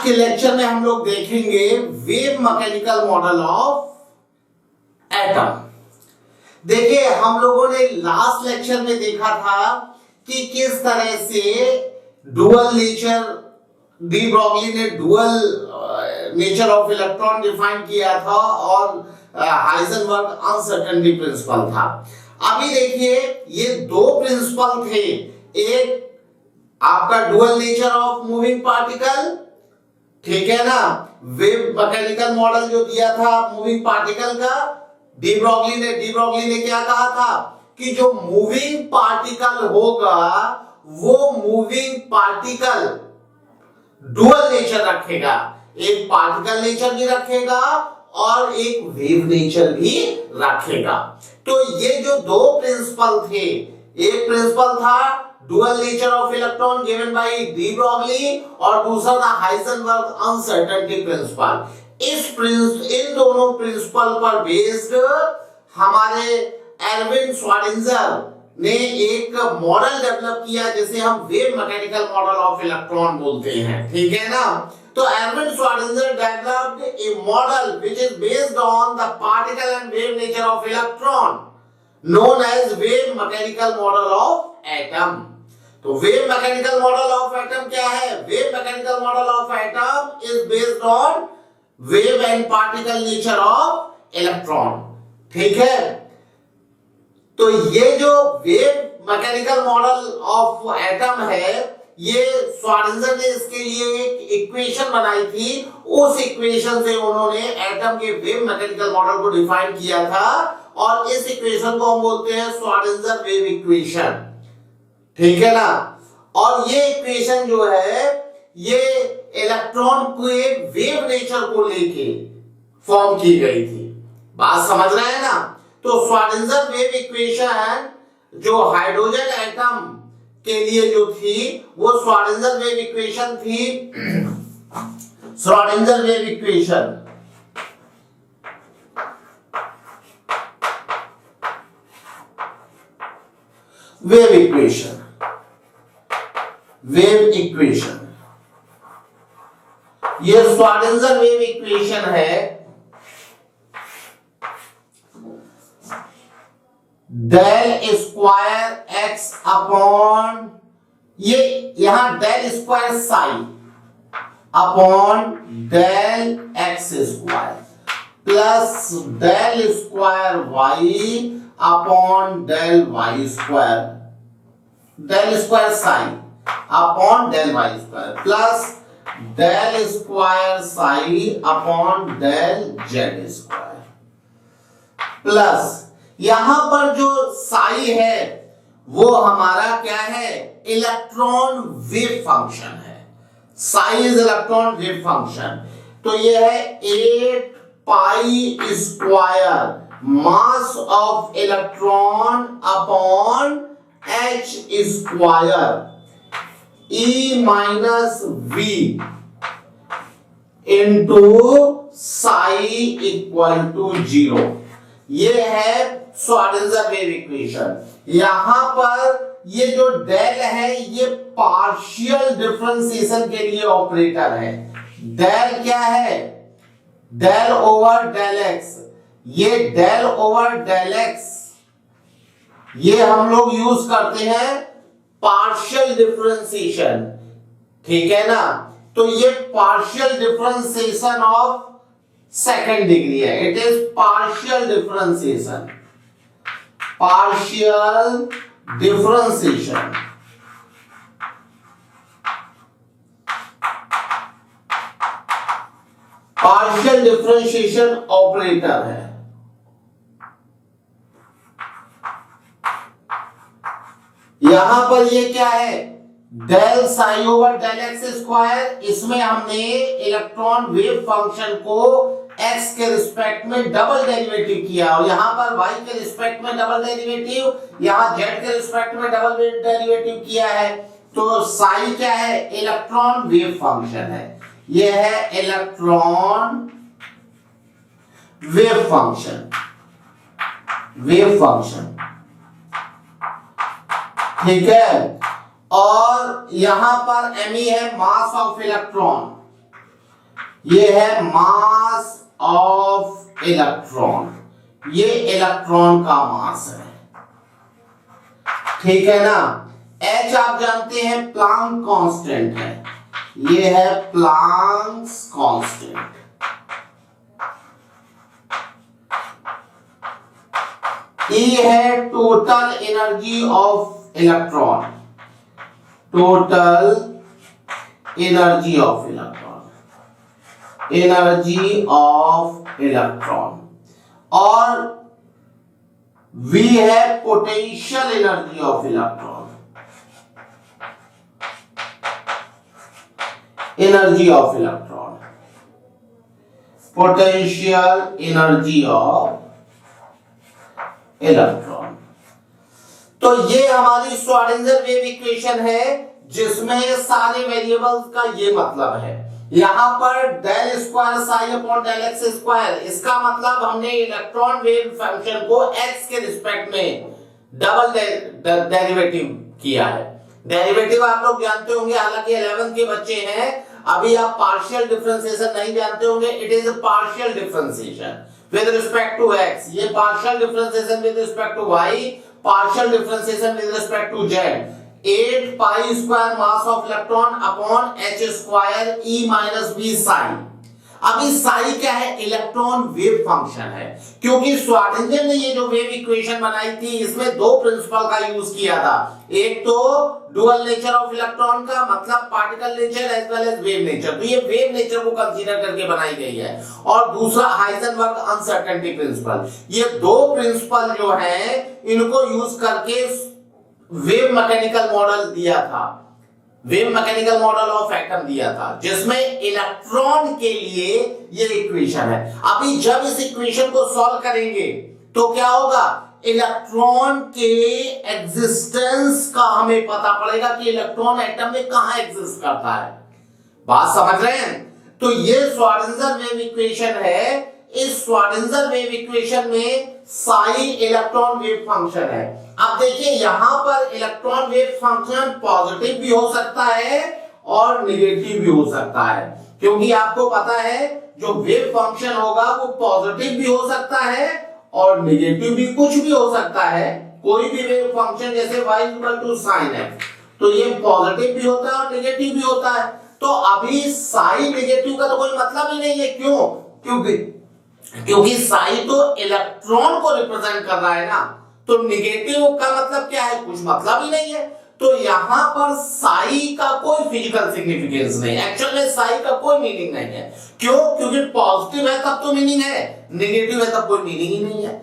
के लेक्चर में हम लोग देखेंगे wave mechanical model of atom. देखिए, हम लोगों ने लास्ट लेक्चर में देखा था कि किस तरह से डुअल नेचर, डी ब्रॉगली ने dual nature of electron define किया था और हाइजेनबर्ग अनसर्टेनिटी प्रिंसिपल था। अभी देखिए, ये दो प्रिंसिपल थे, एक आपका dual nature of moving particle, ठीक है ना, वेव मैकेनिकल मॉडल जो दिया था मूविंग पार्टिकल का, डी ब्रॉगली ने क्या कहा था कि जो मूविंग पार्टिकल होगा वो मूविंग पार्टिकल डुअल नेचर रखेगा, एक पार्टिकल नेचर भी रखेगा और एक वेव नेचर भी रखेगा। तो ये जो दो प्रिंसिपल थे, एक प्रिंसिपल था dual nature of electron given by de Broglie और दूसरा था हाइजेनबर्ग अनसर्टेनिटी प्रिंसिपल। इन दोनों प्रिंसिपल पर बेस्ड हमारे एरविन श्वार्डिंगर ने एक मॉडल डेवलप किया जिसे हम wave mechanical model of electron बोलते हैं, ठीक है ना। तो Erwin Schrodinger developed a model which is based on the particle and wave nature of electron known as wave mechanical model of atom। तो wave mechanical model of atom क्या है? Wave mechanical model of atom is based on wave and particle nature of electron, ठीक है। तो ये जो wave mechanical model of atom है, ये श्वार्डिंगर ने इसके लिए एक इक्वेशन बनाई थी, उस इक्वेशन से उन्होंने एटम के वेव मैकेनिकल मॉडल को डिफाइन किया था और इस इक्वेशन को हम बोलते हैं श्वार्डिंगर वेव इक्वेशन, ठीक है ना। और ये इक्वेशन जो है ये इलेक्ट्रॉन के वेव नेचर को लेके फॉर्म की गई थी, बात समझ रहे हैं ना। तो श्वार्डिंगर वेव इक्वेशन जो हाइड्रोजन एटम के लिए जो थी वो श्वार्डिंगर वेव इक्वेशन थी, Schrodinger wave equation wave equation ये श्वार्डिंगर वेव इक्वेशन है डेल स्क्वायर एक्स अपॉन, ये यहां del square psi upon del x square plus del square y upon del y square, del square psi upon del y square plus del square psi upon del z square plus यहां पर जो साई है वो हमारा क्या है? Electron wave function है। Psi is electron wave function. तो ये है 8 pi square mass of electron upon h square E minus v into psi equal to 0। ये है श्वार्डिंगर वेव इक्वेशन। यहां पर ये जो डेल है ये पार्शियल डिफरेंशिएशन के लिए ऑपरेटर है। डेल क्या है? Del over del x. ये डेल ओवर डेल एक्स ये हम लोग यूज करते हैं पार्शियल डिफरेंशिएशन, ठीक है ना। तो ये partial differentiation of second degree है, it is partial differentiation, partial differentiation. Partial differentiation operator है। यहां पर ये क्या है? Del psi over del x square. इसमें हमने इलेक्ट्रॉन वेव फंक्शन को x के रिस्पेक्ट में डबल डेरिवेटिव किया और यहां पर y के रिस्पेक्ट में डबल डेरिवेटिव, यहां z के रिस्पेक्ट में डबल डेरिवेटिव किया है। तो साई क्या है? इलेक्ट्रॉन वेव फंक्शन है। यह है electron wave function, wave function, ठीक है। और यहां पर me है मास ऑफ इलेक्ट्रॉन, ये है मास ऑफ इलेक्ट्रॉन, ये इलेक्ट्रॉन का मास है, ठीक है ना। H आप जानते हैं प्लांक कांस्टेंट है, ये है प्लांक्स कांस्टेंट। E है total energy of electron, total energy of electron, energy of electron. और V है potential energy of electron, energy of electron, potential energy of electron. तो ये हमारी श्रोडिंगर वेव इक्वेशन है जिसमें सारे वेरिएबल्स का ये मतलब है। यहां पर del square psi upon del x square, इसका मतलब हमने इलेक्ट्रॉन वेव फंक्शन को एक्स के रिस्पेक्ट में डबल डेरिवेटिव किया है। डेरिवेटिव आप लोग जानते होंगे, हालांकि 11th के बच्चे हैं, अभी आप पार्शियल डिफरेंशिएशन नहीं जानते होंगे। It is a partial differentiation with respect to x, ये partial differentiation with respect to y, partial differentiation with respect to z। 8 pi square mass of electron upon h square e minus b psi। अभी psi क्या है? Electron wave function है, क्योंकि Schrodinger ने ये जो wave equation बनाई थी इसमें दो प्रिंसिपल का यूज किया था। एक तो डुअल नेचर ऑफ इलेक्ट्रॉन का, मतलब particle nature as well as wave nature, तो ये वेव नेचर को कंसीडर करके बनाई गई है। और दूसरा हाइजेनबर्ग अनसर्टेनिटी प्रिंसिपल। ये दो प्रिंसिपल जो है इनको यूज करके वेव मैकेनिकल मॉडल दिया था, wave mechanical model of atom दिया था, जिसमें इलेक्ट्रॉन के लिए ये इक्वेशन है। अभी जब इस इक्वेशन को सॉल्व करेंगे तो क्या होगा? इलेक्ट्रॉन के एग्जिस्टेंस का हमें पता पड़ेगा कि इलेक्ट्रॉन एटम में कहां एग्जिस्ट करता है। बात समझ रहे हैं? तो ये श्रोडिंगर वेव इक्वेशन है। इस श्रोडिंगर वेव इक्वेशन में साई इलेक्ट्रॉन वेव फंक्शन है। अब देखिए यहां पर इलेक्ट्रॉन वेव फंक्शन पॉजिटिव भी हो सकता है और निगेटिव भी हो सकता है, क्योंकि आपको पता है जो वेव फंक्शन होगा वो पॉजिटिव भी हो सकता है और निगेटिव भी, कुछ भी हो सकता है। कोई भी वेव फंक्शन जैसे y sin x, तो ये पॉजिटिव भी होता है और निगेटिव भी होता है। तो अभी साई नेगेटिव का तो कोई मतलब ही नहीं है। क्यों? क्योंकि साई तो इलेक्ट्रॉन को रिप्रेजेंट कर रहा है ना, तो निगेटिव का मतलब क्या है? कुछ मतलब ही नहीं है। तो यहां पर साई का कोई फिजिकल सिग्निफिकेंस नहीं है, एक्चुअल में साई का कोई मीनिंग नहीं है। क्यों? क्योंकि पॉजिटिव है तब तो मीनिंग है, नेगेटिव है तब कोई मीनिंग ही नहीं है,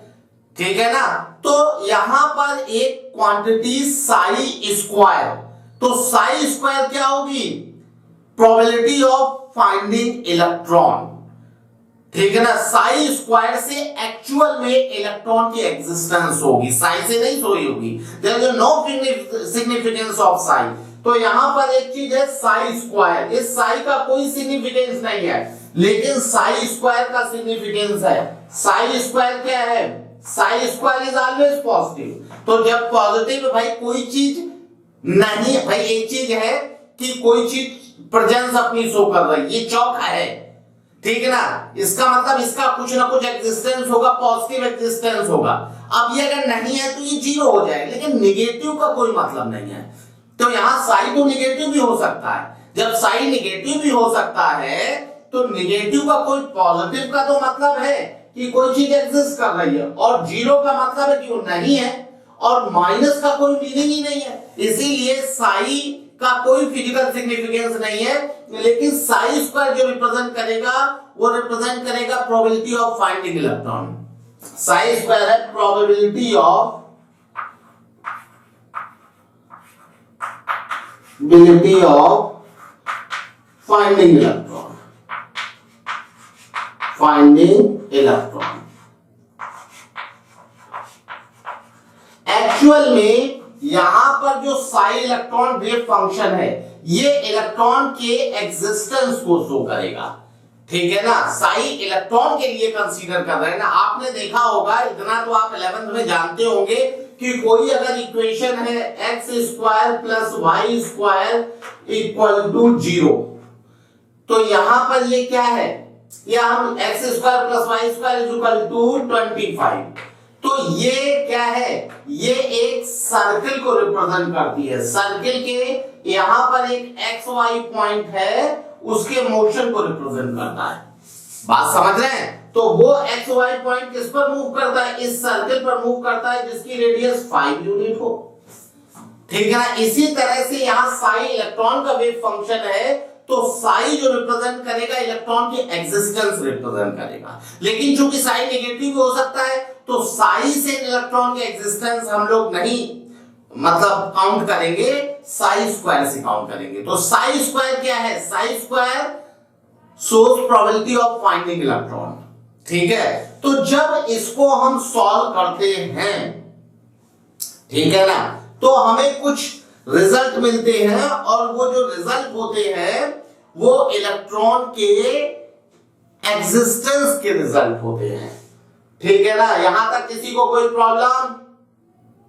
ठीक है ना। तो यहां पर एक क्वांटिटी साई स्क्वायर, तो साई स्क्वायर क्या होगी? प्रोबेबिलिटी ऑफ फाइंडिंग इलेक्ट्रॉन, ठीक है ना। साई स्क्वायर से एक्चुअल में इलेक्ट्रॉन की एग्जिस्टेंस होगी, साई से नहीं सोई होगी। There is no significance of psi. तो यहां पर एक चीज है साई स्क्वायर, इस साई का कोई सिग्निफिकेंस नहीं है, लेकिन साई स्क्वायर का सिग्निफिकेंस है। साई स्क्वायर क्या है? Sai square is always positive. तो जब पॉजिटिव भाई कोई चीज नहीं, भाई एक चीज है कि कोई चीज प्रेजेंस अपनी शो कर रही है, ये चौक है, ठीक है ना। इसका मतलब इसका कुछ ना कुछ एग्जिस्टेंस होगा, पॉजिटिव एग्जिस्टेंस होगा। अब ये अगर नहीं है तो ये जीरो हो जाएगा, लेकिन नेगेटिव का कोई मतलब नहीं है। तो यहां साई तो नेगेटिव भी हो सकता है। जब साई नेगेटिव भी हो सकता है तो नेगेटिव का कोई पॉजिटिव का तो मतलब है कि कोई चीज एग्जिस्ट कर रही है, और जीरो का मतलब है कि वो नहीं है, और माइनस का कोई मीनिंग ही नहीं है। इसीलिए साई का कोई फिजिकल सिग्निफिकेंस नहीं है, लेकिन साई स्क्वायर जो रिप्रेजेंट करेगा वो रिप्रेजेंट करेगा probability of finding electron. Psi square है probability of finding electron, finding electron. Actual में यहां पर जो साई इलेक्ट्रॉन वेव फंक्शन है ये इलेक्ट्रॉन के एग्जिस्टेंस को शो करेगा, ठीक है ना। साई इलेक्ट्रॉन के लिए कंसीडर कर रहे हैं ना। आपने देखा होगा, इतना तो आप 11th में जानते होंगे कि कोई अगर इक्वेशन है x² + y² = 0, तो यहां पर ये क्या है, या हम x square plus y square is equal to 25। तो ये क्या है, ये एक सर्किल को रिप्रेजेंट करती है। सर्किल के यहां पर एक एक्स वाई पॉइंट है, उसके मोशन को रिप्रेजेंट करता है। बात समझ रहे हैं? तो वो एक्स वाई पॉइंट किस पर मूव करता है, इस सर्किल पर मूव करता है जिसकी रेडियस 5 यूनिट हो। ठीक है ना। इसी तरह से यहां साई इलेक्ट्रॉन का वेव फंक्शन है, तो साई जो रिप्रेजेंट करेगा इलेक्ट्रॉन की एग्जिस्टेंस रिप्रेजेंट करेगा। लेकिन चूंकि साई नेगेटिव भी हो सकता है, तो साई से इलेक्ट्रॉन की एग्जिस्टेंस हम लोग नहीं मतलब काउंट करेंगे, साई स्क्वायर से काउंट करेंगे। तो साई स्क्वायर क्या है, Sai square source probability of finding electron. ठीक है। तो जब इसको हम सॉल्व करते हैं, ठीक है ना, तो हमें कुछ रिजल्ट मिलते हैं, और वो जो रिजल्ट होते हैं वो इलेक्ट्रॉन के एग्जिस्टेंस के रिजल्ट होते हैं। ठीक है ना। यहां तक किसी को कोई प्रॉब्लम?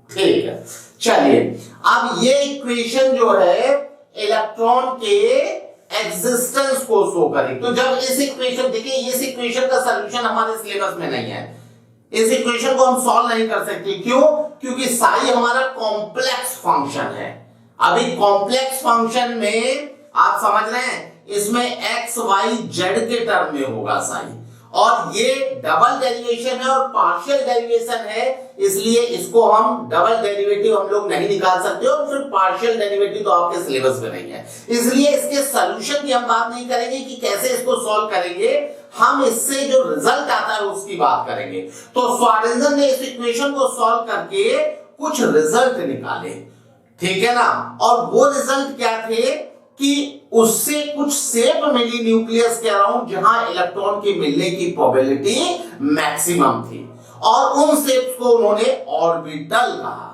ठीक है। चलिए, अब ये इक्वेशन जो है इलेक्ट्रॉन के एग्जिस्टेंस को शो करेगी। तो जब इस इक्वेशन, देखिए इस इक्वेशन का सॉल्यूशन हमारे सिलेबस में नहीं है, इस इक्वेशन को हम सॉल्व नहीं कर सकते। क्यों? क्योंकि साई हमारा कॉम्प्लेक्स फंक्शन है। अभी कॉम्प्लेक्स फंक्शन में आप समझ रहे हैं, इसमें एक्स वाई जेड के टर्म में होगा साई, और ये डबल डेरिवेशन है और पार्शियल डेरिवेशन है, इसलिए इसको हम डबल डेरिवेटिव हम लोग नहीं निकाल सकते, और फिर पार्शियल डेरिवेटिव तो आपके सिलेबस में नहीं है, इसलिए इसके सॉल्यूशन की हम बात नहीं करेंगे कि कैसे इसको सॉल्व करेंगे। हम इससे जो रिजल्ट आता है उसकी बात करेंगे। तो श्वार्डिंगर ने इस इक्वेशन को सॉल्व करके कुछ रिजल्ट निकाले। ठीक है ना। और वो रिजल्ट क्या थे कि उससे कुछ शेप मिली न्यूक्लियस के अराउंड, जहां इलेक्ट्रॉन की मिलने की प्रोबेबिलिटी मैक्सिमम थी, और उन शेप्स को उन्होंने ऑर्बिटल कहा।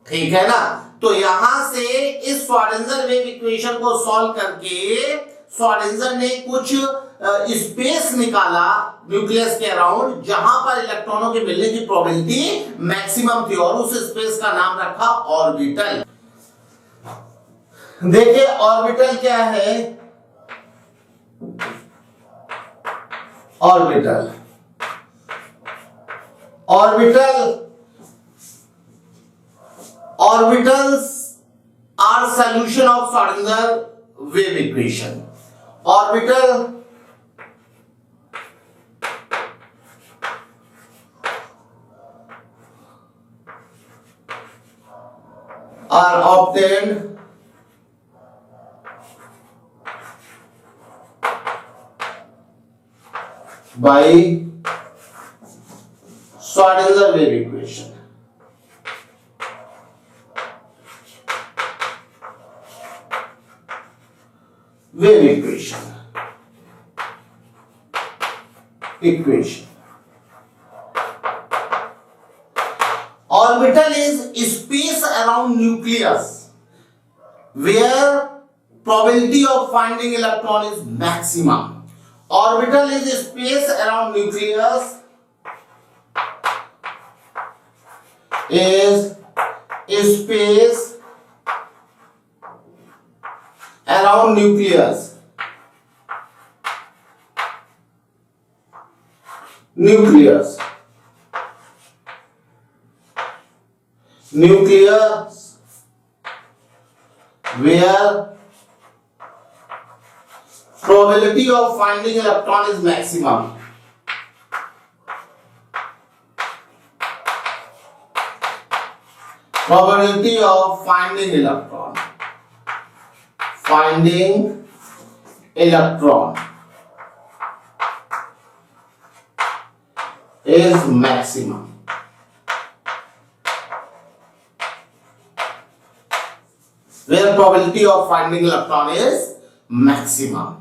ठीक है ना। तो यहां से इस श्वार्डिंगर वेव इक्वेशन को सॉल्व करके श्वार्डिंगर ने कुछ स्पेस निकाला न्यूक्लियस के अराउंड, जहां पर इलेक्ट्रॉनों के मिलने की प्रोबेबिलिटी मैक्सिमम थी, और उस स्पेस का नाम रखा ऑर्बिटल। देखिए ऑर्बिटल क्या है, orbital orbitals are solution of Schrodinger wave equation. Orbital are obtained by Schrödinger wave equation. Wave equation. Orbital is space around nucleus where probability of finding electron is maximum. Orbital is space around nucleus is space around nucleus where probability of finding electron is maximum. Probability of finding electron is maximum. Where probability of finding electron is maximum.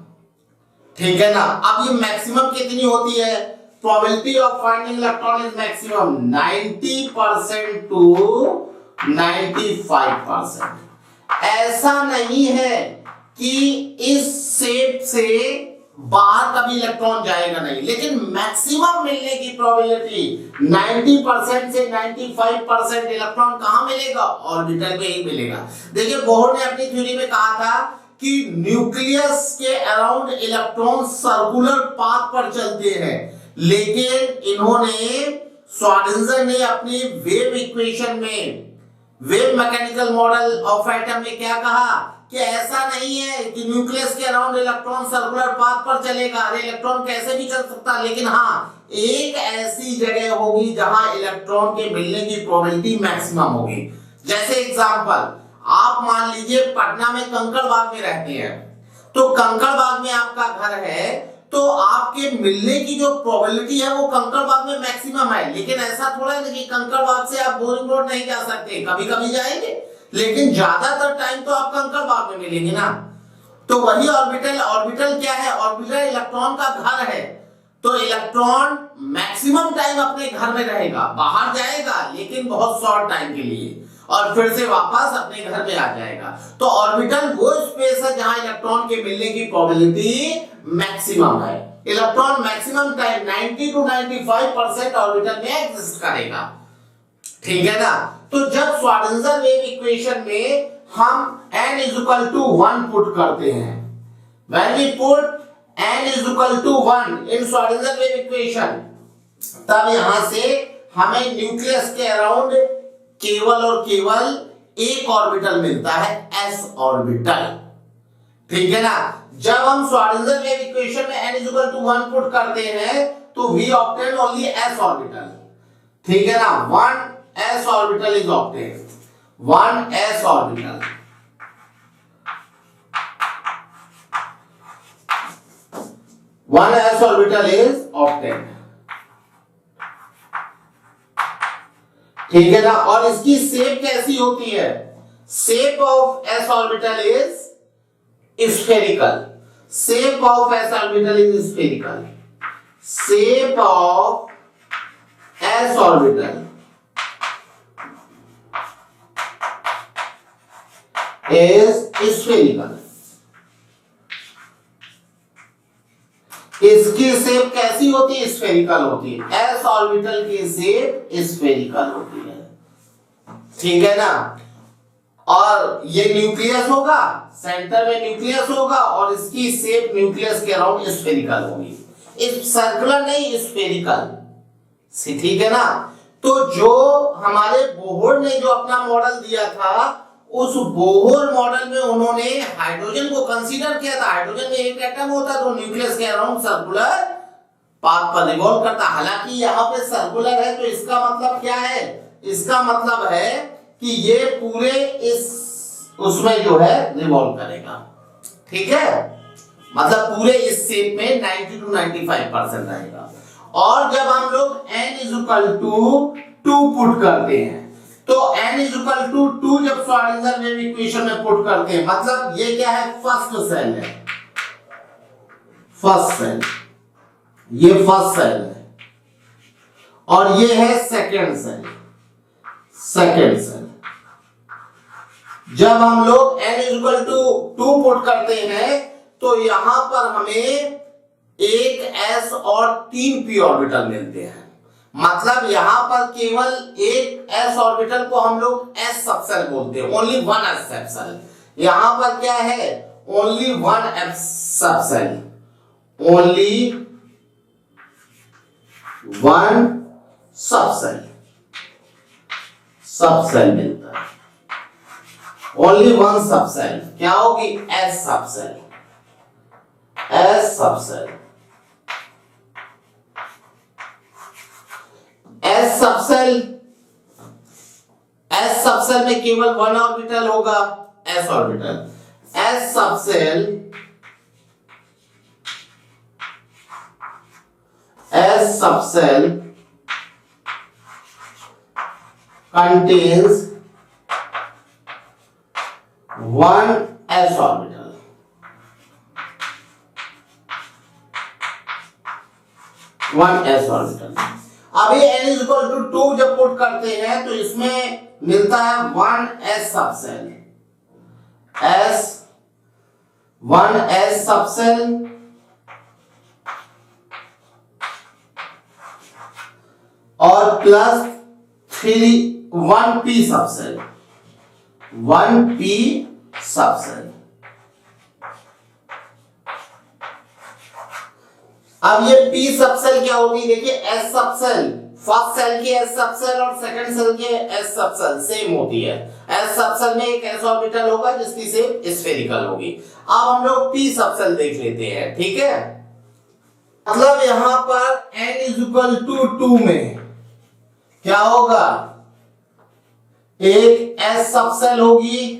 ठीक है ना। अब ये maximum कितनी होती है? probability of finding electron is maximum 90% to 95%। ऐसा नहीं है कि इस शेप से बाहर कभी इलेक्ट्रॉन जाएगा नहीं, लेकिन मैक्सिमम मिलने की प्रोबेबिलिटी 90% से 95% इलेक्ट्रॉन कहां मिलेगा? ऑर्बिटल में ही मिलेगा। देखिए बोहर ने अपनी थ्योरी में कहा था कि न्यूक्लियस के अराउंड इलेक्ट्रॉन सर्कुलर पाथ पर चलते हैं, लेकिन इन्होंने श्रोडिंगर ने अपनी वेव इक्वेशन में, wave mechanical model of atom में क्या कहा कि ऐसा नहीं है कि न्यूक्लियस के अराउंड इलेक्ट्रॉन सर्कुलर पाथ पर चलेगा। अरे इलेक्ट्रॉन कैसे भी चल सकता है, लेकिन हाँ एक ऐसी जगह होगी जहां इलेक्ट्रॉन के मिलने की प्रोबेबिलिटी मैक्सिमम होगी। जैसे एग्जांपल, आप मान लीजिए पटना में कंकड़बाग में रहते हैं, तो कंकड़बाग में आपका घर है, तो आपके मिलने की जो प्रोबेबिलिटी है वो कंकड़बाग में मैक्सिमम है। लेकिन ऐसा थोड़ा है कि कंकड़बाग से आप बोरिंग रोड नहीं जा सकते, कभी कभी जाएंगे, लेकिन ज्यादातर टाइम तो आप कंकड़बाग में मिलेंगे ना। तो वही ऑर्बिटल, ऑर्बिटल क्या है, ऑर्बिटल इलेक्ट्रॉन का घर है, तो इलेक्ट्रॉन मैक्सिमम टाइम अपने घर में रहेगा, बाहर जाएगा लेकिन बहुत शॉर्ट टाइम के लिए, और फिर से वापस अपने घर में आ जाएगा। तो ऑर्बिटल वो स्पेस है जहां इलेक्ट्रॉन के मिलने की प्रोबेबिलिटी मैक्सिमम है। Electron maximum time 90 to 95% orbital में एग्जिस्ट करेगा, ठीक है ना। तो जब श्रोडिंगर वेव इक्वेशन में हम n इक्वल टू 1 पुट करते हैं, when we put n equal to 1 in Schrodinger wave equation, तब यहां से हमें न्यूक्लियस के अराउंड केवल और केवल एक ऑर्बिटल मिलता है, s ऑर्बिटल, ठीक है ना। जब हम श्रोडिंगर वेव इक्वेशन में n इक्वल टू 1 पुट करते हैं तो we obtain only s orbital, ठीक है ना। 1 s orbital is obtained, 1 s orbital, 1 s orbital is obtained, ठीक है ना। और इसकी शेप कैसी होती है, shape of s orbital is spherical, shape of s orbital is spherical, shape of s orbital is spherical। इसकी शेप कैसी होती है, स्फेरिकल होती है, s ऑर्बिटल की शेप स्फेरिकल होती है, ठीक है ना। और ये न्यूक्लियस होगा, सेंटर में न्यूक्लियस होगा, और इसकी शेप न्यूक्लियस के अराउंड स्फेरिकल होगी, इस सर्कुलर नहीं स्फेरिकल, ठीक है ना। तो जो हमारे बोहर ने जो अपना मॉडल दिया था, उस बोहर मॉडल में उन्होंने हाइड्रोजन को कंसीडर किया था। हाइड्रोजन में एक एटम होता है तो न्यूक्लियस के अराउंड सर्कुलर पाथ पर रिवॉल्व करता। हालांकि यहाँ पे सर्कुलर है, तो इसका मतलब क्या है, इसका मतलब है कि ये पूरे इस उसमें जो है रिवॉल्व करेगा, ठीक है, मतलब पूरे इस शेप में 90 to 95% रहेगा। और जब हम लोग n इक्वल टू 2 पुट करते हैं, तो n इक्वल टू 2 जब श्रोडिंगर वेव इक्वेशन में पुट करते हैं, मतलब ये क्या है, फर्स्ट सेल है, फर्स्ट सेल, ये फर्स्ट सेल है, और ये है सेकेंड सेल, सेकेंड सेल। जब हम लोग n इक्वल टू 2 पुट करते हैं तो यहां पर हमें एक s और 3 p ऑर्बिटल मिलते हैं। मतलब यहां पर केवल एक s ऑर्बिटल को हम लोग s सबसेल बोलते हैं, ओनली 1 s सबसेल। यहां पर क्या है, only 1 s subshell, only 1 subshell, subshell मिलता है, ओनली 1 सबसेल। क्या होगी, s subshell, s subshell. s subshell, s subshell में केवल 1 ऑर्बिटल होगा, s orbital. s subshell, s subshell contains 1 s orbital, 1 s orbital. अभी n इक्वल टू 2 जब put करते हैं तो इसमें मिलता है 1 s subshell, s 1 s subshell और plus 1 p subshell, 1 p subshell, अब ये पी सबसेल क्या होगी, देखिए एस सबसेल, फर्स्ट सेल की एस सबसेल और सेकंड सेल की एस सबसेल सेम होती है। एस सबसेल में एक एस ऑर्बिटल होगा जिसकी शेप स्फेरिकल होगी। अब हम लोग पी सबसेल देख लेते हैं, ठीक है। मतलब यहां पर n = 2 में क्या होगा, एक एस सबसेल होगी,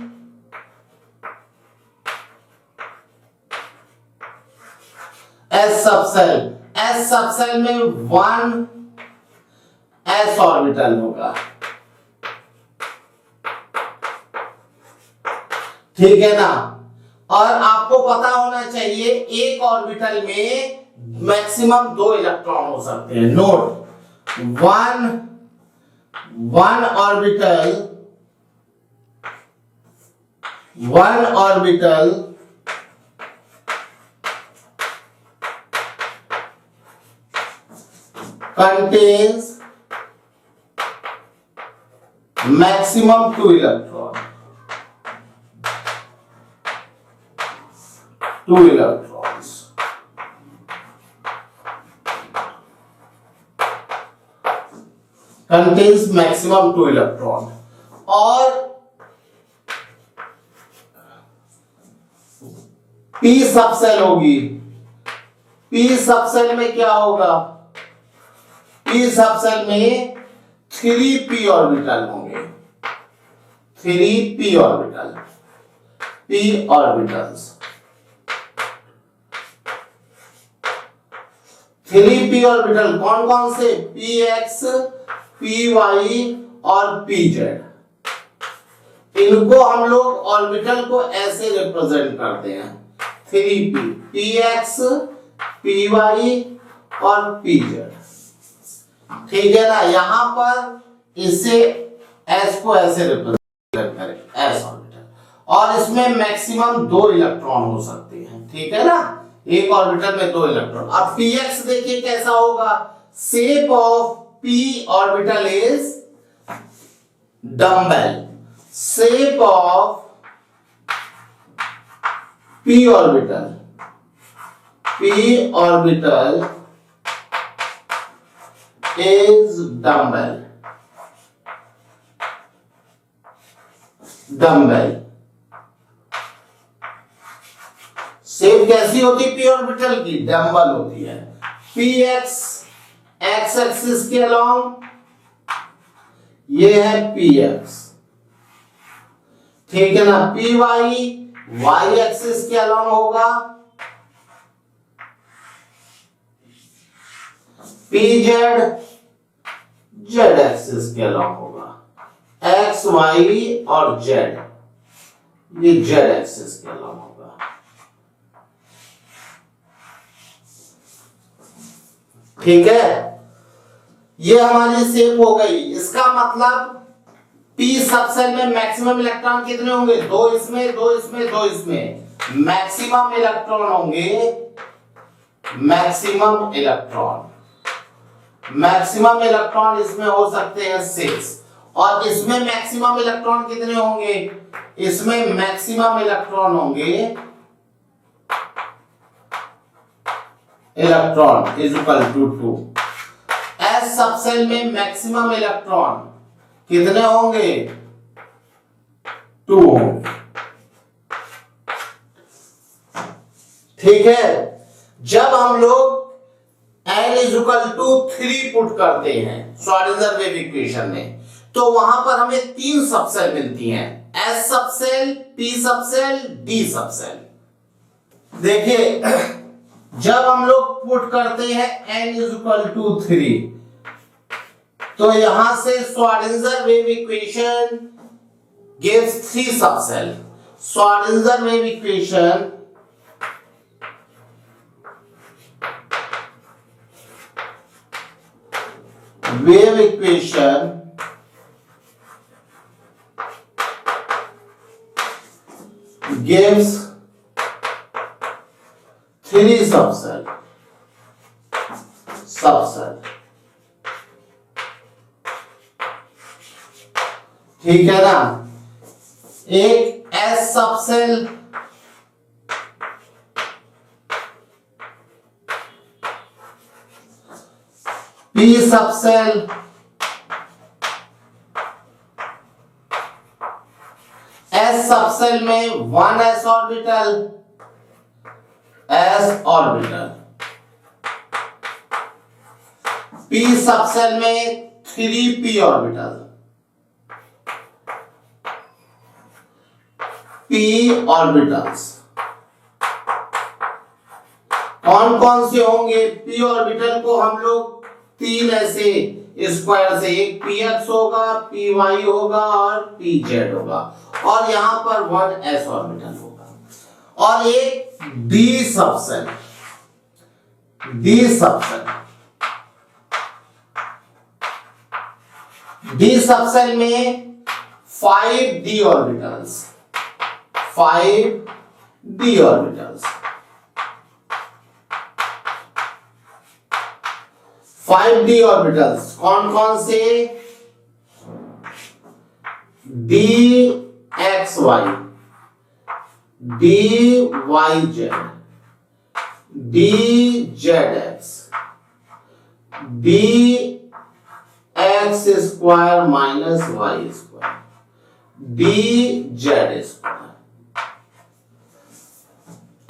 एस सबसेल में 1 एस ऑर्बिटल होगा, ठीक है ना। और आपको पता होना चाहिए एक ऑर्बिटल में मैक्सिमम 2 इलेक्ट्रॉन हो सकते हैं। Note, one orbital contains maximum 2 electrons. Contains maximum 2 electron. और p सबसेल होगी, p सबसेल में क्या होगा, p सबसेल में 3p ऑर्बिटल होंगे, 3p orbital, p orbitals, 3p orbital कौन कौन से, px, py और pz। इनको हम लोग ऑर्बिटल को ऐसे रिप्रेजेंट करते हैं, 3p, px, py और pz, ठीक है ना। यहां पर इसे s को ऐसे रिप्रेजेंट करें, s ऑर्बिटल, और इसमें मैक्सिमम 2 इलेक्ट्रॉन हो सकते हैं, ठीक है ना, एक ऑर्बिटल में 2 इलेक्ट्रॉन। अब px देखिए कैसा होगा, shape of p orbital is dumbbell, shape of p orbital is dumbbell। Shape कैसी होती है p ऑर्बिटल की, डम्बल होती है। px x एक्सिस के अलोंग, ये है px, ठीक है ना। py y एक्सिस के अलोंग होगा, pz z एक्सिस के अलोंग होगा, x y और z, ये z एक्सिस के अलोंग होगा, ठीक है। ये हमारी शेप हो गई। इसका मतलब p सबसेल में मैक्सिमम इलेक्ट्रॉन कितने होंगे, 2 इसमें, 2 इसमें, 2 इसमें, मैक्सिमम इलेक्ट्रॉन होंगे, मैक्सिमम इलेक्ट्रॉन इसमें हो सकते हैं 6, और इसमें मैक्सिमम इलेक्ट्रॉन कितने होंगे, इसमें मैक्सिमम इलेक्ट्रॉन होंगे, electron is equal to 2। S subshell में मैक्सिमम इलेक्ट्रॉन कितने होंगे, 2 होंगे, ठीक है। जब हम लोग n = 3 पुट करते हैं श्रोडिंगर वेव इक्वेशन में, तो वहां पर हमें 3 सबसेल मिलती हैं, s subshell, p subshell, d subshell. देखिए जब हम लोग पुट करते हैं n = 3, तो यहां से Schrodinger wave equation gives 3 subshell. Schrodinger wave equation gives 3 subshell, ठीक है ना। एक S subshell, p subshell s subshell में 1s orbital, s orbital, p subshell में 3p ऑर्बिटल, p ऑर्बिटल्स। कौन कौन से होंगे? p ऑर्बिटल को हम लोग तीन ऐसे स्क्वायर से, एक px होगा, py होगा और pz होगा, और यहां पर 1s ऑर्बिटल होगा, और एक d subshell, d subshell, d subshell में 5d orbitals, 5d orbitals, 5d orbitals कौन कौन से? dxy, dyz, dzx, dx square minus y square, dz square.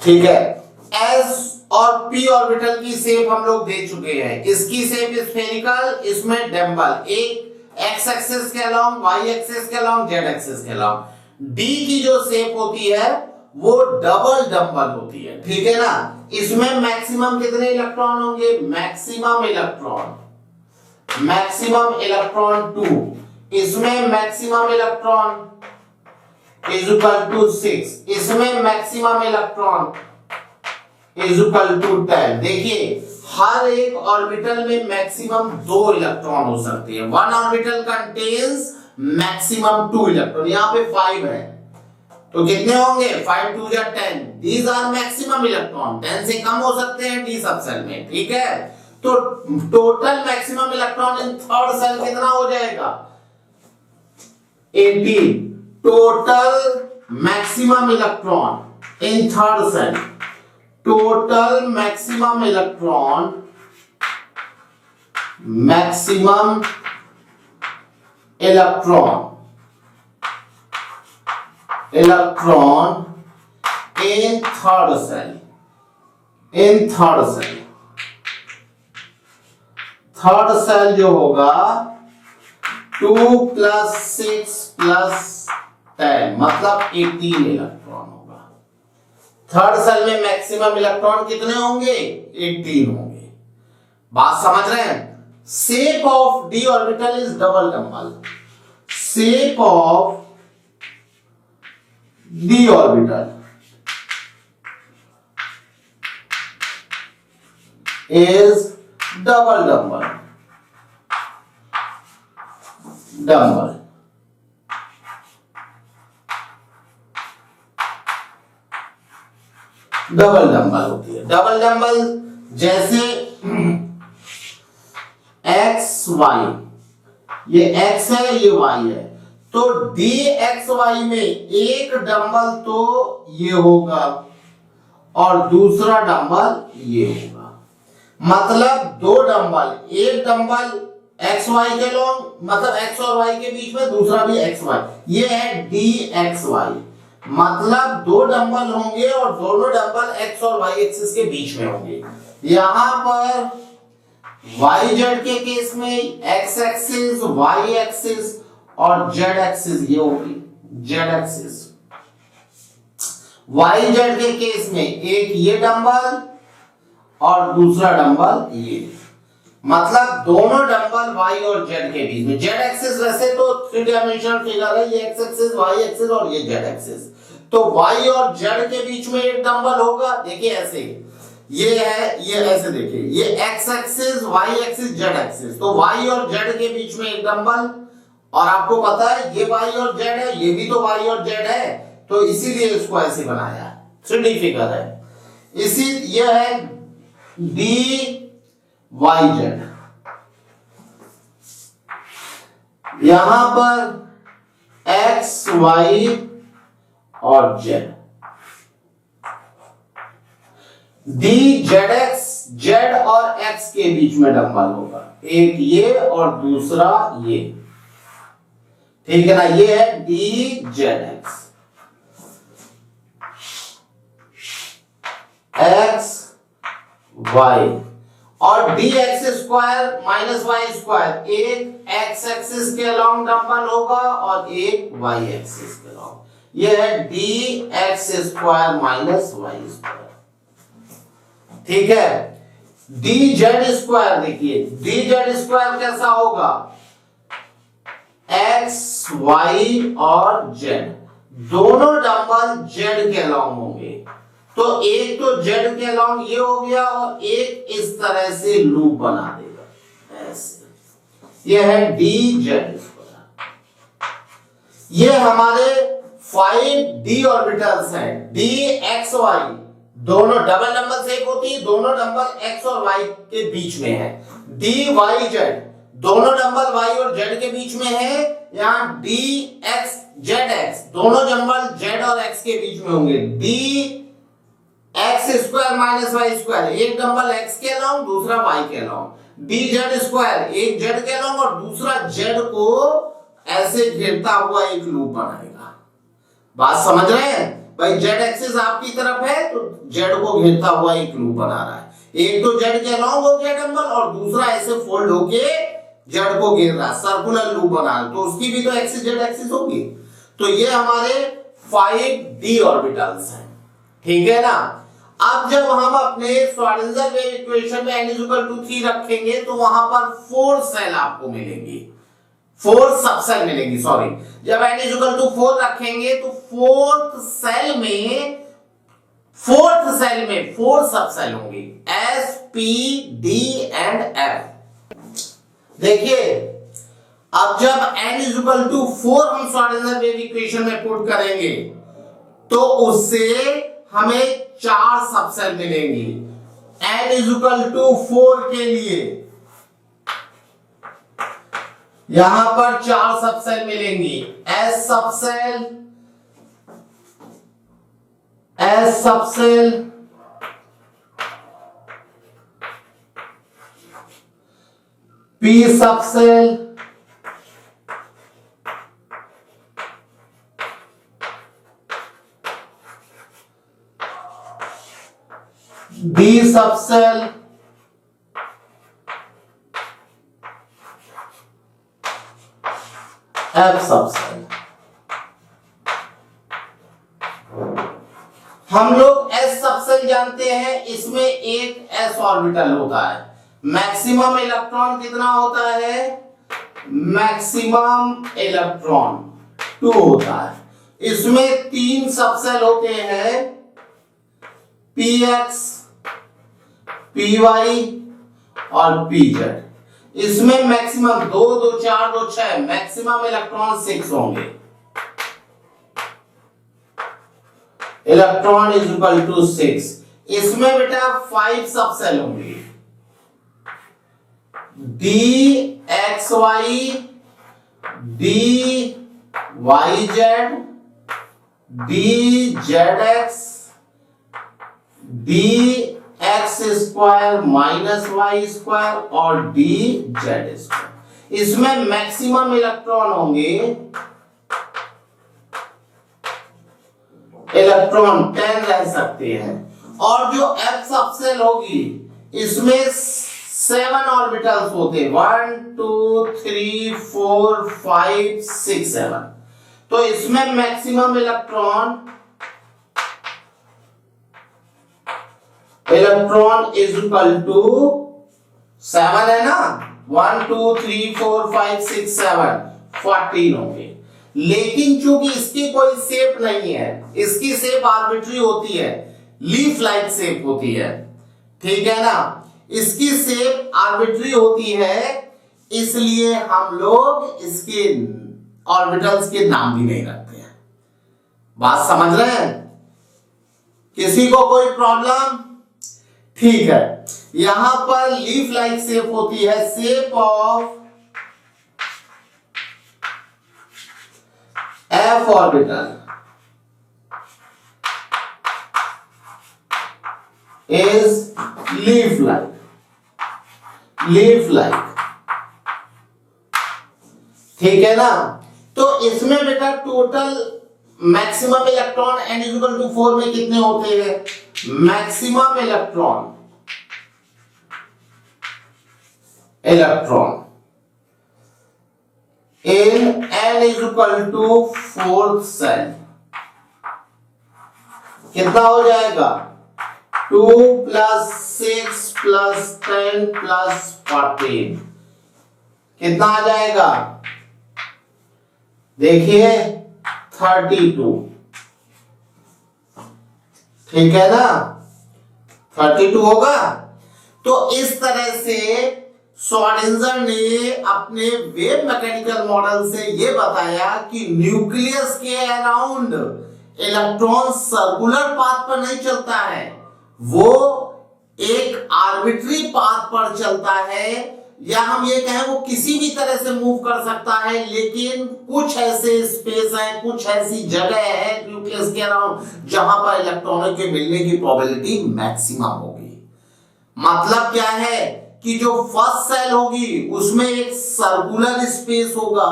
ठीक है, s और p ऑर्बिटल की शेप हम लोग दे चुके हैं। इसकी शेप स्फेरिकल, इसमें डम्बल, एक x एक्सिस के अलोंग, y एक्सिस के अलोंग, z एक्सिस के अलोंग। d की जो शेप होती है वो डबल डम्बल होती है, ठीक है ना। इसमें मैक्सिमम कितने इलेक्ट्रॉन होंगे? मैक्सिमम इलेक्ट्रॉन, मैक्सिमम इलेक्ट्रॉन 2, इसमें maximum electron is equal to 6, इसमें maximum electron is equal to 10। देखिए हर एक ऑर्बिटल में मैक्सिमम 2 इलेक्ट्रॉन हो सकते हैं। One orbital contains maximum 2 electron, यहाँ पे 5 है तो कितने होंगे? 5 2 जा 10, दीज आर मैक्सिमम इलेक्ट्रॉन, 10 से कम हो सकते हैं डी सबसेल में, ठीक है। तो total maximum electron in third shell कितना हो जाएगा? 18। Total maximum electron in third shell, total maximum electron, maximum electron, electron in third shell, in third shell, third shell जो होगा 2 + 6 + 10 मतलब 18 इलेक्ट्रॉन होगा। थर्ड सेल में मैक्सिमम इलेक्ट्रॉन कितने होंगे? 18 होंगे। बात समझ रहे हैं? Shape of D orbital is double dumbbell, shape of D orbital is double dumbbell, dumbbell, double dumbbell होती है। डबल डम्बल जैसे एक्स वाई, ये एक्स है ये वाई है, तो डी एक्स वाई में एक डंबल तो ये होगा और दूसरा डंबल ये होगा, मतलब 2 डंबल, एक डंबल एक्स वाई के लॉन्ग, मतलब एक्स और वाई के बीच में, दूसरा भी एक्स वाई, ये है डी एक्स वाई, मतलब 2 डंबल होंगे और दोनों डंबल एक्स और वाई एक्सिस के बीच में होंगे। यहां पर वाई जेड के केस में एक्स एक्सिस, वाई एक्सिस और जेड एक्सिस ये होगी, जेड एक्सिस। वाई जेड के केस में एक ये डंबल और दूसरा डंबल ये, मतलब दोनों डंबल वाई और जेड के बीच में। जेड एक्सिस वैसे तो 3 डायमेंशनल फिगर है, ये एक्स एक्सिस, वाई एक्सिस और ये जेड एक्सिस, तो वाई और जेड के बीच में एक डंबल होगा। देखिए ऐसे, ये है, ये ऐसे देखिए, ये x axis, y axis, z axis, तो वाई और जेड के बीच में एक डंबल, और आपको पता है ये वाई और जेड है, ये भी तो वाई और जेड है, तो इसीलिए इसको ऐसे बनाया, 3D फिगर है। इसी ये है डी वाई जेड, यहां पर एक्स वाई और Z. D Z x, Z और एक्स के बीच में डंबल होगा, एक ये और दूसरा ये, ठीक है ना। ये है D Z X, X Y, और D x square minus Y square, एक एक्स एक्सिस के अलोंग डंबल होगा और एक वाई एक्सिस के अलोंग। ये है D x square minus Y square, ठीक है। डी जेड स्क्वायर, देखिए डी जेड स्क्वायर कैसा होगा, एक्स वाई और जेड दोनों डंबल जेड के अलोंग होंगे, तो एक तो जेड के अलोंग ये हो गया और एक इस तरह से लूप बना देगा ऐसे। ये है डी जेड स्क्वायर। ये हमारे 5 डी ऑर्बिटल्स हैं, डी एक्स वाई, दोनों डबल डंबल शेप होती है, दोनों डंबल एक्स और वाई के बीच में है। डी वाई जेड, दोनों डंबल वाई और जेड के बीच में है। यहां डी एक्स जेड एक्स, दोनों डंबल जेड और एक्स के बीच में होंगे। D x square minus Y square, एक डंबल एक्स के अलोंग दूसरा वाई के अलोंग। डी जेड स्क्वायर, एक जेड के अलोंग और दूसरा जेड को ऐसे घेरता हुआ एक लूप बनाएगा। बात समझ रहे हैं भाई, जेड एक्सिस आपकी तरफ है तो जेड को घेरता हुआ एक लूप बना रहा है, एक तो जेड के अलोंग हो गया डंबल और दूसरा ऐसे फोल्ड होके जेड को घेर रहा है, सर्कुलर लूप बना रहा है, तो उसकी भी तो एक्सिस जेड एक्सिस होगी। तो ये हमारे 5 डी ऑर्बिटल्स हैं, ठीक है ना। अब जब हम अपने श्रोडिंगर वेव इक्वेशन में n=3 रखेंगे तो वहां पर 4 सेल आपको मिलेंगी, 4 सबसेल मिलेंगी, सॉरी। जब n=4 रखेंगे तो फोर्थ सेल में 4 सबसेल होंगी, S, P, D and F। देखिए अब जब n=4 हम श्रोडिंगर वेव इक्वेशन में पुट करेंगे तो उससे हमें 4 सबसेल मिलेंगी। n=4 के लिए यहां पर 4 सबसेल मिलेंगी, S subshell, S subshell, P subshell, D subshell, F subshell. हम लोग S सबसेल जानते हैं, इसमें एक S ऑर्बिटल होता है। मैक्सिमम इलेक्ट्रॉन कितना होता है, मैक्सिमम इलेक्ट्रॉन 2 होता है। इसमें 3 सबसेल होते हैं, px, py और pz। इसमें मैक्सिमम 2 2 4 2 6, मैक्सिमम इलेक्ट्रॉन 6 होंगे। इलेक्ट्रॉन =6। इसमें बेटा 5 सबसेल होंगे, dxy, dyz, dzx, dx square minus Y square और dz स्क्वायर। इसमें मैक्सिमम इलेक्ट्रॉन होंगे, इलेक्ट्रॉन 10 रह सकते हैं। और जो F सबसेल होगी इसमें 7 ऑर्बिटल्स होते हैं, 1 2 3 4 5 6 7। तो इसमें मैक्सिमम इलेक्ट्रॉन =7 है ना, 1 2 3 4 5 6 7 14 होंगे। लेकिन चूंकि इसकी कोई शेप नहीं है, इसकी शेप आर्बिट्री होती है, लीफ लाइक शेप होती है, ठीक है ना। इसकी शेप आर्बिट्री होती है, इसलिए हम लोग इसके ऑर्बिटल्स के नाम भी नहीं रखते हैं। बात समझ रहे हैं? किसी को कोई प्रॉब्लम? ठीक है, यहां पर लीफ लाइक शेप होती है, shape of F orbital. is leaf like. ठीक है ना? तो इसमें बेटा total maximum electron n equal to 4 में कितने होते हैं? Maximum electron in n equal to 4th shell कितना हो जाएगा? 2 + 6 + 10 + 14 कितना आ जाएगा? देखिए 32। ठीक है ना? 32 होगा। तो इस तरह से श्रोडिंगर ने अपने वेव मैकेनिकल मॉडल से यह बताया कि न्यूक्लियस के अराउंड इलेक्ट्रॉन सर्कुलर पाथ पर नहीं चलता है, वो एक आर्बिट्री पाथ पर चलता है, या हम ये कहें वो किसी भी तरह से मूव कर सकता है, लेकिन कुछ ऐसे स्पेस है, कुछ ऐसी जगह है न्यूक्लियस के अराउंड जहां पर इलेक्ट्रॉनों के मिलने की प्रोबेबिलिटी मैक्सिमम होगी। मतलब क्या है कि जो फर्स्ट सेल होगी उसमें एक सर्कुलर स्पेस होगा,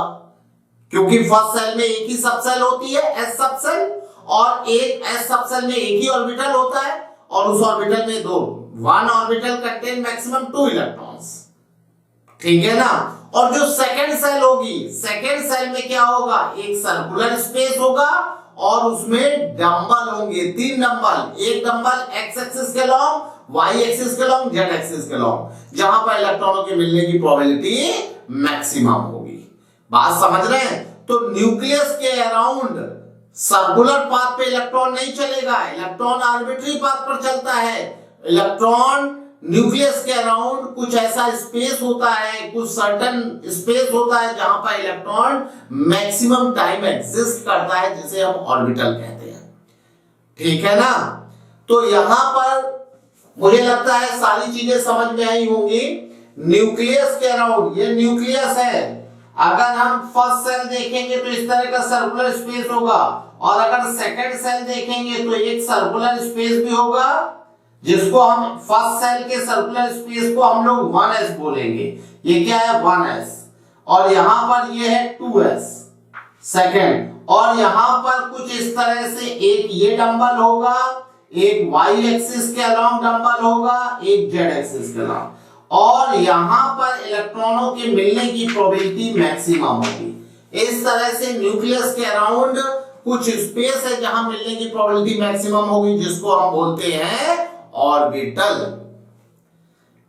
क्योंकि फर्स्ट सेल में एक ही सबसेल होती है एस सबसेल, और एक एस सबसेल में एक ही ऑर्बिटल होता है, और उस ऑर्बिटल में दो, one orbital contain maximum 2 electrons. ठीक है ना? और जो सेकंड सेल होगी, सेकंड सेल में क्या होगा? एक सर्कुलर स्पेस होगा और उसमें डंबल होंगे, 3 डंबल, एक डंबल एक्स एक्सिस के लॉन्ग, वाई एक्सिस के लॉन्ग, जेड एक्सिस के लॉन्ग, जहां पर इलेक्ट्रॉनों के मिलने की प्रोबेबिलिटी मैक्सिमम होगी। बात समझ रहे हैं? तो न्यूक्लियस के अराउंड सर्कुलर पाथ पे इलेक्ट्रॉन नहीं चलेगा, इलेक्ट्रॉन आर्बिट्री पाथ पर चलता है। इलेक्ट्रॉन न्यूक्लियस के अराउंड कुछ ऐसा स्पेस होता है, कुछ सर्टेन स्पेस होता है जहां पर इलेक्ट्रॉन मैक्सिमम टाइम एग्जिस्ट करता है, जिसे हम ऑर्बिटल कहते हैं। ठीक है ना? तो यहां पर मुझे लगता है सारी चीजें समझ में आई होंगी। न्यूक्लियस के अराउंड, ये न्यूक्लियस है, अगर हम फर्स्ट सेल देखेंगे तो इस तरह का सर्कुलर स्पेस होगा, और अगर सेकंड सेल देखेंगे तो एक सर्कुलर स्पेस भी होगा, जिसको हम फर्स्ट सेल के सर्कुलर स्पेस को हम लोग 1s बोलेंगे। ये क्या है? 1s। और यहां पर ये है 2s सेकंड, और यहां पर कुछ इस तरह से एक ये डंबल होगा, एक वाई एक्सिस के अलोंग डंबल होगा, एक जेड एक्सिस के अलोंग, और यहां पर इलेक्ट्रॉनों के मिलने की प्रोबेबिलिटी मैक्सिमम होगी। इस तरह से न्यूक्लियस के अराउंड कुछ स्पेस है जहां मिलने की प्रोबेबिलिटी मैक्सिमम होगी, जिसको हम बोलते हैं ऑर्बिटल।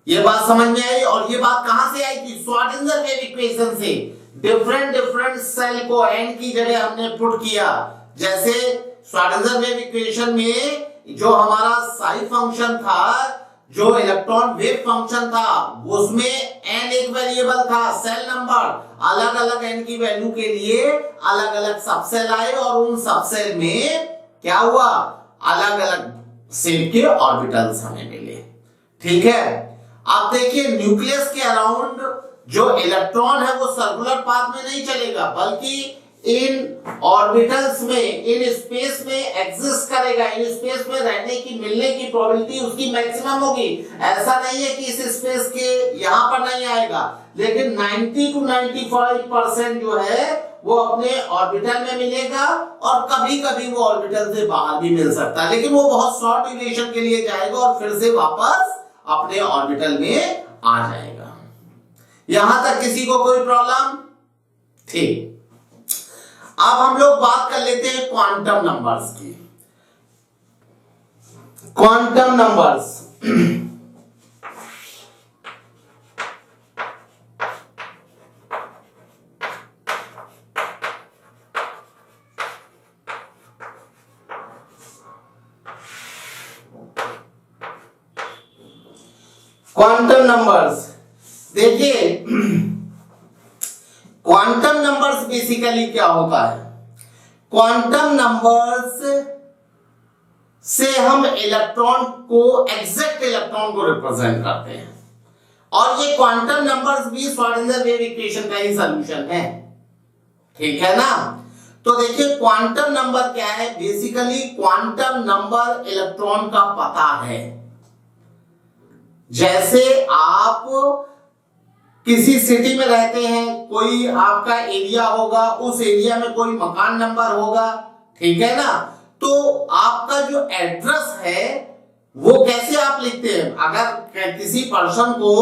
ये बात समझ में आई? और ये बात कहां से आई थी? श्रोडिंगर वेव इक्वेशन से। डिफरेंट सेल को n की जगह हमने पुट किया। जैसे श्रोडिंगर वेव इक्वेशन में जो हमारा साई फंक्शन था, जो इलेक्ट्रॉन वेव फंक्शन था, उसमें n एक वेरिएबल था, सेल नंबर, अलग अलग n की वैल्यू के लिए अलग अलग सबसेल आए, और उन सबसेल में क्या हुआ? अलग अलग शेप के ऑर्बिटल्स हमें मिले। ठीक है? अब देखिए न्यूक्लियस के अराउंड जो इलेक्ट्रॉन है वो सर्कुलर पाथ में नहीं चलेगा, बल्कि इन ऑर्बिटल्स में, इन स्पेस में एग्जिस्ट करेगा, इन स्पेस में रहने की, मिलने की प्रोबेबिलिटी उसकी मैक्सिमम होगी। ऐसा नहीं है कि इस स्पेस के यहां पर नहीं आएगा, लेकिन 90 to 95% जो है वो अपने ऑर्बिटल में मिलेगा, और कभी-कभी वो ऑर्बिटल से बाहर भी मिल सकता है, लेकिन वो बहुत शॉर्ट ड्यूरेशन के लिए जाएगा और फिर से वापस अपने ऑर्बिटल में आ जाएगा। यहां तक किसी को कोई प्रॉब्लम? ठीक। अब हम लोग बात कर लेते हैं क्वांटम नंबर्स की। क्वांटम नंबर्स क्वांटम नंबर्स देखिए, क्वांटम नंबर्स बेसिकली क्या होता है? क्वांटम नंबर्स से हम इलेक्ट्रॉन को, एग्जैक्ट इलेक्ट्रॉन को रिप्रेजेंट करते हैं, और ये क्वांटम नंबर्स भी श्रोडिंगर वेव इक्वेशन का ही सॉल्यूशन है। ठीक है ना? तो देखिए क्वांटम नंबर क्या है? बेसिकली क्वांटम नंबर इलेक्ट्रॉन का पता है। जैसे आप किसी सिटी में रहते हैं, कोई आपका एरिया होगा, उस एरिया में कोई मकान नंबर होगा, ठीक है ना, तो आपका जो एड्रेस है वो कैसे आप लिखते हैं? अगर किसी पर्सन को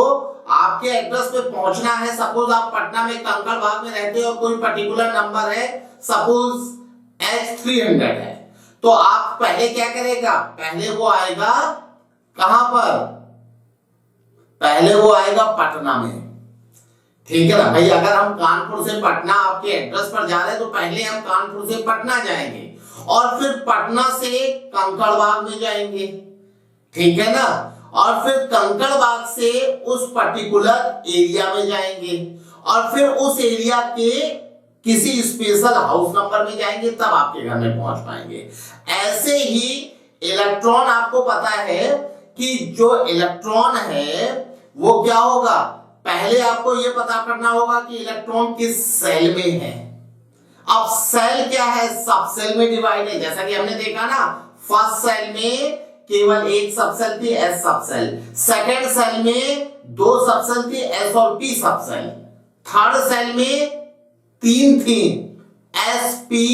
आपके एड्रेस पे पहुंचना है, सपोज आप पटना में कंकड़ बाग में रहते हो और कोई पर्टिकुलर नंबर है, सपोज H300 है, तो आप पहले क्या करेगा? पहले वो आएगा कहां पर? पहले वो आएगा पटना में, ठीक है ना भाई। अगर हम कानपुर से पटना आपके एड्रेस पर जा रहे हैं तो पहले हम कानपुर से पटना जाएंगे और फिर पटना से कंकड़बाग में जाएंगे, ठीक है ना, और फिर कंकड़बाग से उस पर्टिकुलर एरिया में जाएंगे और फिर उस एरिया के किसी स्पेशल हाउस नंबर में जाएंगे, तब आपके घर में पहुंच पाएंगे। ऐसे ही इलेक्ट्रॉन, आपको पता है कि जो इलेक्ट्रॉन है वो क्या होगा? पहले आपको यह पता करना होगा कि इलेक्ट्रॉन किस सेल में है। अब सेल क्या है? सब सेल में डिवाइड है, जैसा कि हमने देखा ना, फर्स्ट सेल में केवल एक सबसेल थी, एस सबसेल। सेकेंड सेल में दो सबसेल थी, एस और पी सबसेल। थर्ड सेल में तीन थी, एस पी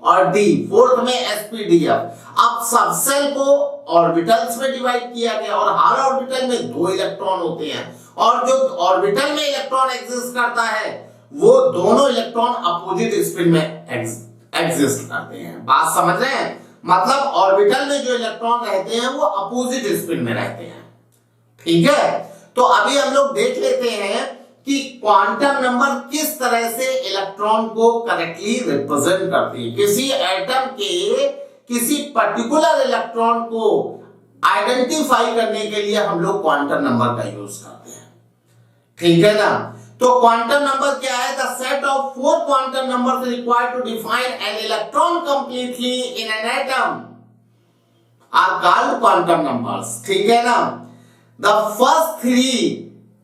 और डी। फोर्थ में एसपीडीएफ। अब सबसेल को ऑर्बिटल्स में डिवाइड किया गया और हर ऑर्बिटल में दो इलेक्ट्रॉन होते हैं और जो ऑर्बिटल में इलेक्ट्रॉन एग्जिस्ट करता है वो दोनों इलेक्ट्रॉन अपोजिट स्पिन में एग्जिस्ट करते हैं। बात समझ रहे हैं? मतलब ऑर्बिटल में जो इलेक्ट्रॉन रहते हैं वो अपोजिट स्पिन में रहते हैं, ठीक है। तो अभी हम लोग देख लेते हैं कि क्वांटम नंबर किस तरह से इलेक्ट्रॉन को करेक्टली रिप्रेजेंट करती है। किसी एटम के किसी पर्टिकुलर इलेक्ट्रॉन को आइडेंटिफाई करने के लिए हम लोग क्वांटम नंबर का यूज करते हैं, ठीक है ना। तो क्वांटम नंबर क्या है? The set of 4 quantum numbers required to define an electron completely in an atom are called quantum numbers, ठीक है ना। द फर्स्ट 3,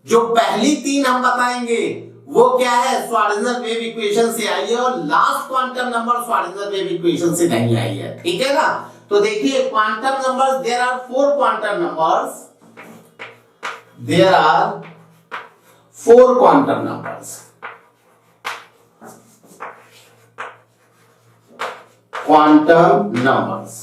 जो पहली 3 हम बताएंगे वो क्या है? श्रोडिंगर वेव इक्वेशन से आई है और last quantum number Schrodinger wave equation से नहीं आई है, ठीक है ना। तो देखिए quantum numbers, there are 4 quantum numbers, there are 4 quantum numbers. Quantum numbers.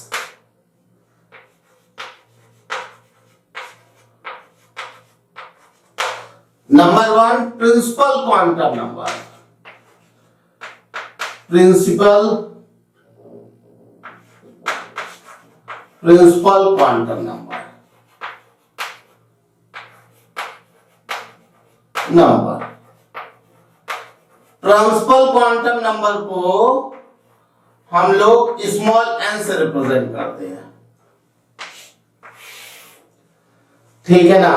Number 1, principal quantum number. Principal quantum number. Number principal quantum number को हम लोग स्मॉल n से रिप्रेजेंट करते हैं, ठीक है ना।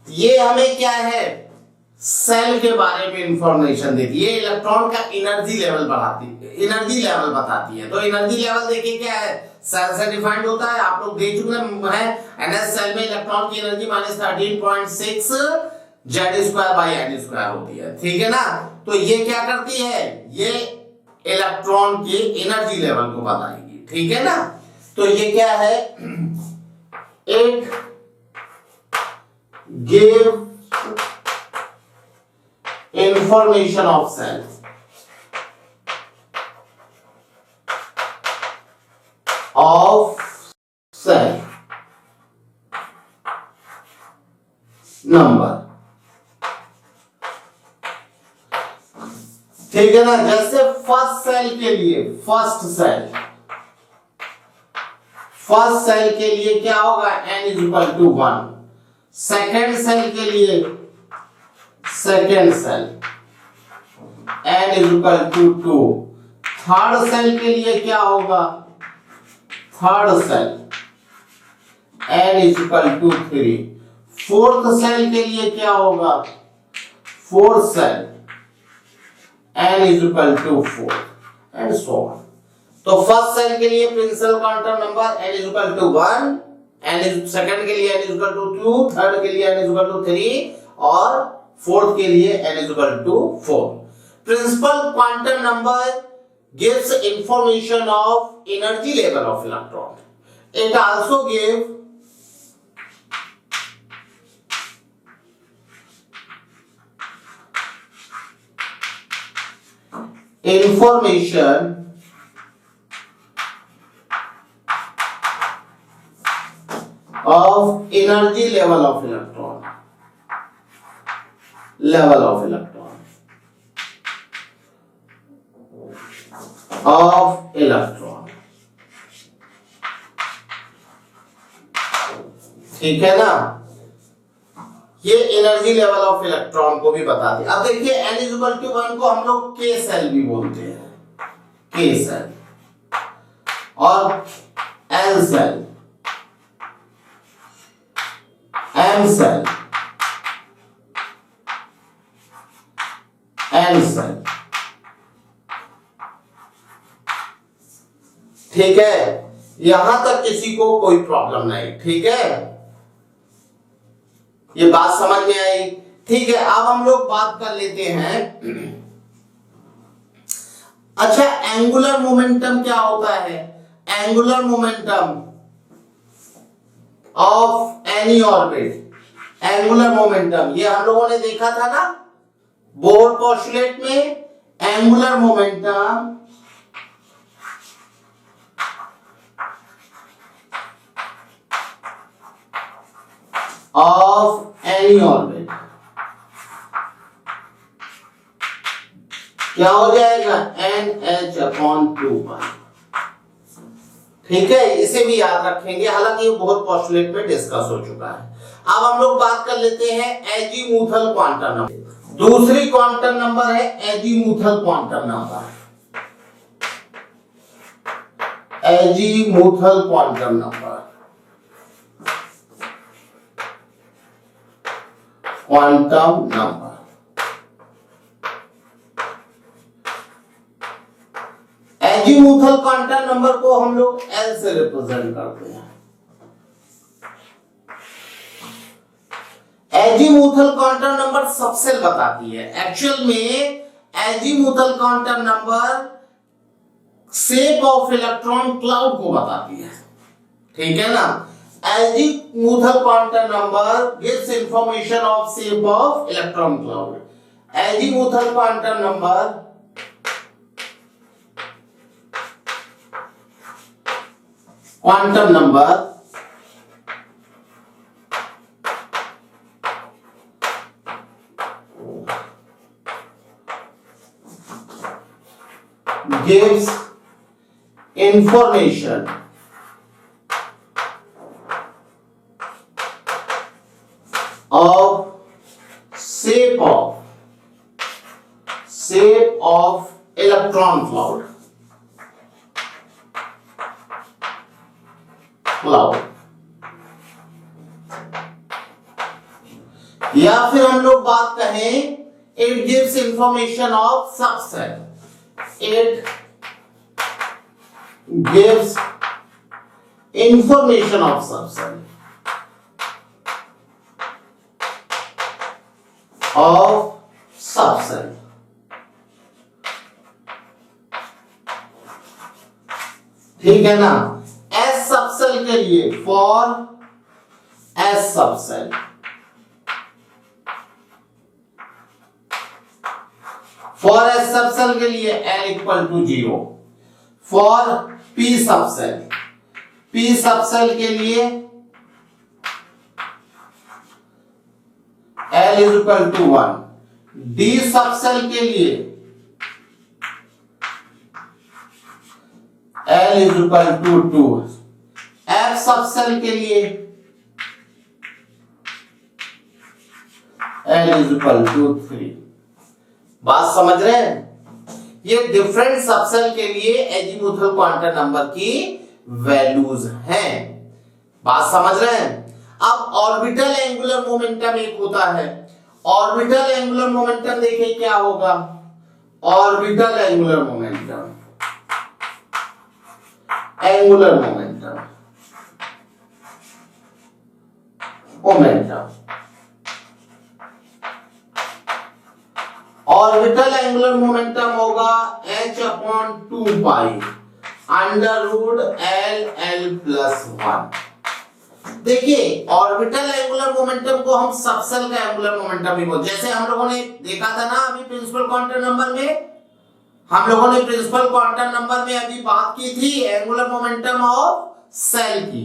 ये हमें क्या है? सेल के बारे में इंफॉर्मेशन देती है, इलेक्ट्रॉन का एनर्जी लेवल बढ़ाती है, एनर्जी लेवल बताती है। तो एनर्जी लेवल देखिए क्या है? सेल से डिफाइंड होता है, आप लोग देख चुके हैं। एनएस सेल में इलेक्ट्रॉन की एनर्जी -13.6 Z² बाई n² होती है, ठीक है ना। तो ये क्या करती है? ये इलेक्ट्रॉन के एनर्जी लेवल को बताएगी, ठीक है ना। तो ये क्या है? It give information of shell number, ठीक है ना। जैसे फर्स्ट सेल के लिए, फर्स्ट सेल के लिए क्या होगा? n=1। सेकेंड सेल के लिए, second cell n=2। Third cell के लिए क्या होगा? Third cell n=3। Fourth cell के लिए क्या होगा? Fourth shell n=4 and so on. तो फर्स्ट सेल के लिए principal quantum number n=1, second के लिए n=2, थर्ड के लिए n=3 और फोर्थ के लिए n=4। Principal quantum number gives information of energy level of electron. It also gives information of energy level of electron, ठीक है ना। ये एनर्जी लेवल ऑफ इलेक्ट्रॉन को भी बताते हैं। अब देखिए n=1 को हम लोग के सेल भी बोलते हैं, के सेल, और l shell, m shell, n shell, ठीक है। यहां तक किसी को कोई प्रॉब्लम नहीं, ठीक है, ये बात समझ में आई। ठीक है, अब हम लोग बात कर लेते हैं, अच्छा एंगुलर मोमेंटम क्या होता है। Angular momentum of any orbit, angular momentum ये हम लोगों ने देखा था ना बोर पोस्टुलेट में। Angular momentum of any orbit क्या हो जाएगा, NH/2π, ठीक है। इसे भी याद रखेंगे, हालांकि ये बहुत पोस्टुलेट में डिस्कस हो चुका है। अब हम लोग बात कर लेते हैं एजीमुथल क्वांटम नंबर। दूसरी क्वांटम नंबर है azimuthal quantum number, azimuthal quantum number, quantum number. Azimuthal quantum number को हम लोग L से रिप्रेजेंट करते हैं। एजीमुथल क्वांटम नंबर सबसेल बताती है। एक्चुअल में azimuthal quantum number shape of electron cloud को बताती है, ठीक है ना। Azimuthal quantum number gives information of shape of electron cloud. Azimuthal quantum number gives information of shape of electron cloud, या फिर हम लोग बात कहें it gives information of subcell, it gives information of subcell ठीक है ना। S सबसेल के लिए for S subshell, for S subshell के लिए L=0, फॉर P सबसेल के लिए L=1, D सबसेल के लिए L=2, F सबसेल के लिए L=3। बात समझ रहे हैं? ये डिफरेंट सबसेल के लिए एजीमुथल क्वांटम नंबर की वैल्यूज हैं। बात समझ रहे हैं? अब ऑर्बिटल एंगुलर मोमेंटम एक होता है। ऑर्बिटल एंगुलर मोमेंटम देखिए क्या होगा। Orbital angular momentum, angular momentum, orbital angular momentum होगा h/2π √L+1। देखिए ऑर्बिटल एंगुलर मोमेंटम को हम सबसेल का एंगुलर मोमेंटम भी बोलते हैं। जैसे हम लोगों ने देखा था ना अभी प्रिंसिपल क्वांटम नंबर में, हम लोगों ने प्रिंसिपल क्वांटम नंबर में अभी बात की थी एंगुलर मोमेंटम ऑफ सेल की,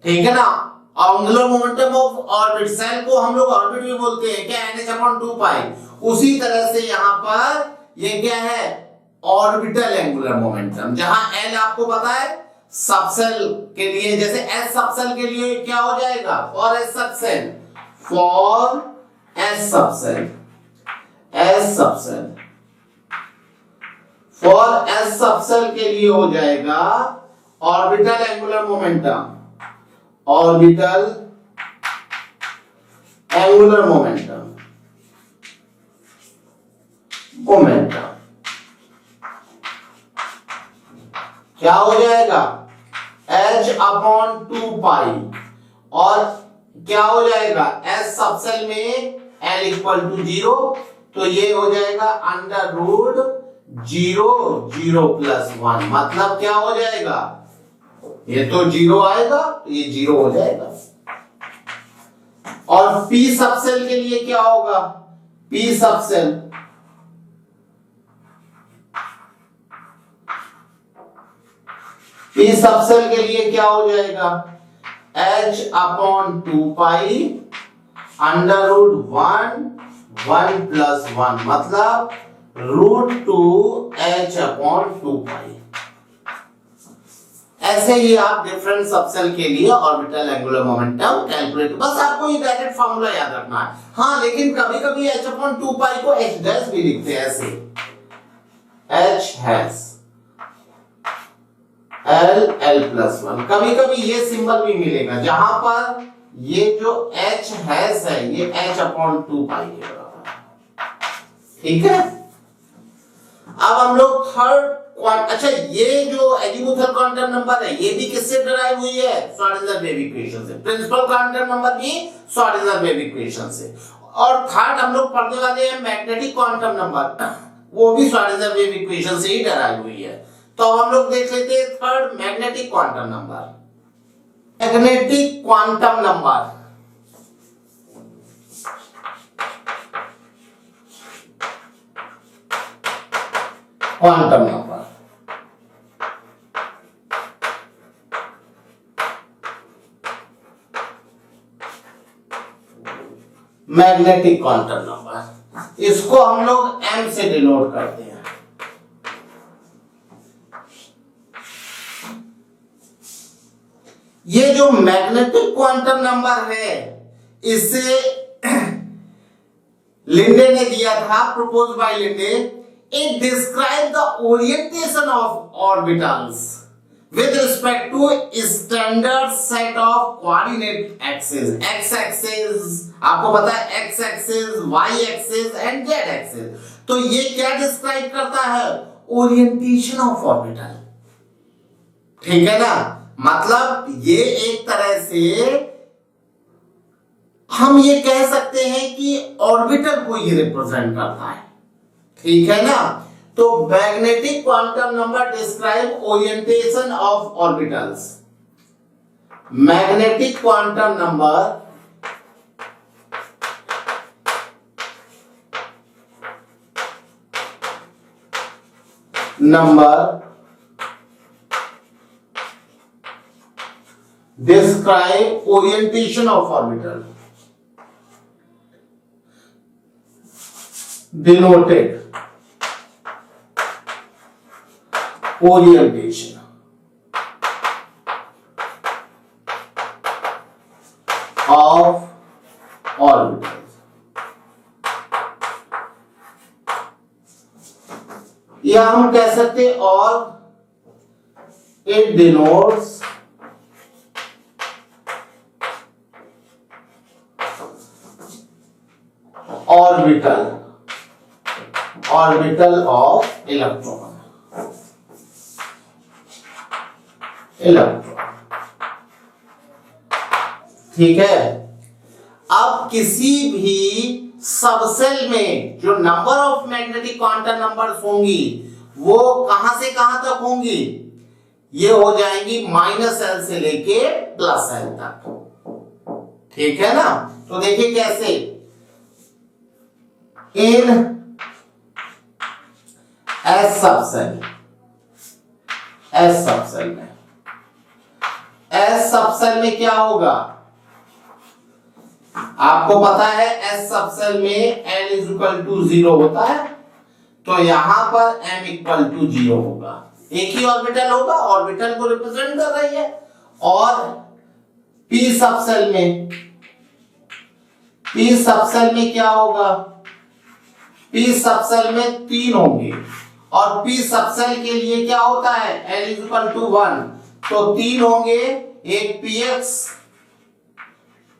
ठीक है ना। Angular momentum of orbit, shell को हम लोग ऑर्बिट भी बोलते हैं क्या, nh/2 उसी तरह से यहां पर ये क्या है, ऑर्बिटल एंगुलर मोमेंटम, जहां l आपको पता है सबसेल के लिए, जैसे s सबसेल के लिए क्या हो जाएगा, for s subshell, for s subshell, s subshell, for s subshell के लिए हो जाएगा orbital angular momentum, orbital angular momentum, momentum क्या हो जाएगा, h/2 और क्या हो जाएगा, s सबसेल में l = 0, तो ये हो जाएगा √0 मतलब क्या हो जाएगा, ये तो 0 आएगा, ये 0 हो जाएगा। और p सबसेल के लिए क्या होगा, p सबसेल, p सबसेल के लिए क्या हो जाएगा, h/2 √1 + 1 मतलब √2h/2। ऐसे ही आप डिफरेंट सबसेल के लिए ऑर्बिटल एंगुलर मोमेंटम कैलकुलेट, बस आपको ये डायरेक्ट फार्मूला याद रखना है। हाँ, लेकिन कभी कभी h/2 को h' भी लिखते हैं ऐसे, h' l+1, कभी कभी ये सिंबल भी मिलेगा जहां पर ये जो h है ये h/2 के बराबर, ठीक है। अब हम लोग थर्ड, अच्छा ये जो एजीमुथल क्वांटम नंबर है ये भी किससे डिराइव हुई है, श्रोडिंगर-वेव इक्वेशन से। प्रिंसिपल क्वांटम नंबर भी श्रोडिंगर-वेव इक्वेशन से। और थर्ड हम लोग पढ़ने वाले हैं मैग्नेटिक क्वांटम नंबर, वो भी श्रोडिंगर-वेव इक्वेशन से ही डिराइव हुई है। तो अब हम लोग देख लेते हैं third magnetic quantum number. Magnetic quantum number, quantum number magnetic quantum number, इसको हम लोग m से डिनोट करते हैं। ये जो मैग्नेटिक क्वांटम नंबर है इसे लिंडे ने दिया था, proposed by Linde. It describes the orientation of orbitals with respect to standard set of coordinate axes, x axis आपको पता है, x axis, y axis and z axis। तो ये क्या डिस्क्राइब करता है, ओरिएंटेशन ऑफ ऑर्बिटल, ठीक है ना। मतलब ये एक तरह से हम ये कह सकते हैं कि ऑर्बिटल को ये रिप्रेजेंट करता है, ठीक है ना। तो magnetic quantum number describe orientation of orbitals. Magnetic quantum number describe orientation of orbital, denoted orientation of orbitals, या हम कह सकते हैं और it denotes orbital of electron, ठीक है। अब किसी भी सबसेल में जो number of magnetic quantum numbers होंगी वो कहां से कहां तक होंगी, ये हो जाएंगी -l से लेके +l तक, ठीक है ना। तो देखिए कैसे, इन एस सबसेल, एस सबसेल में, एस सबसेल में क्या होगा आपको पता है, एस सबसेल में n इज इक्वल टू 0 होता है, तो यहां पर m इक्वल टू 0 होगा, एक ही ऑर्बिटल होगा, ऑर्बिटल को रिप्रेजेंट कर रही है। और p सबसेल में, p सबसेल में क्या होगा, p सबसेल में 3 होंगे, और p सबसेल के लिए क्या होता है, n इज इक्वल टू 1, तो 3 होंगे, एक px,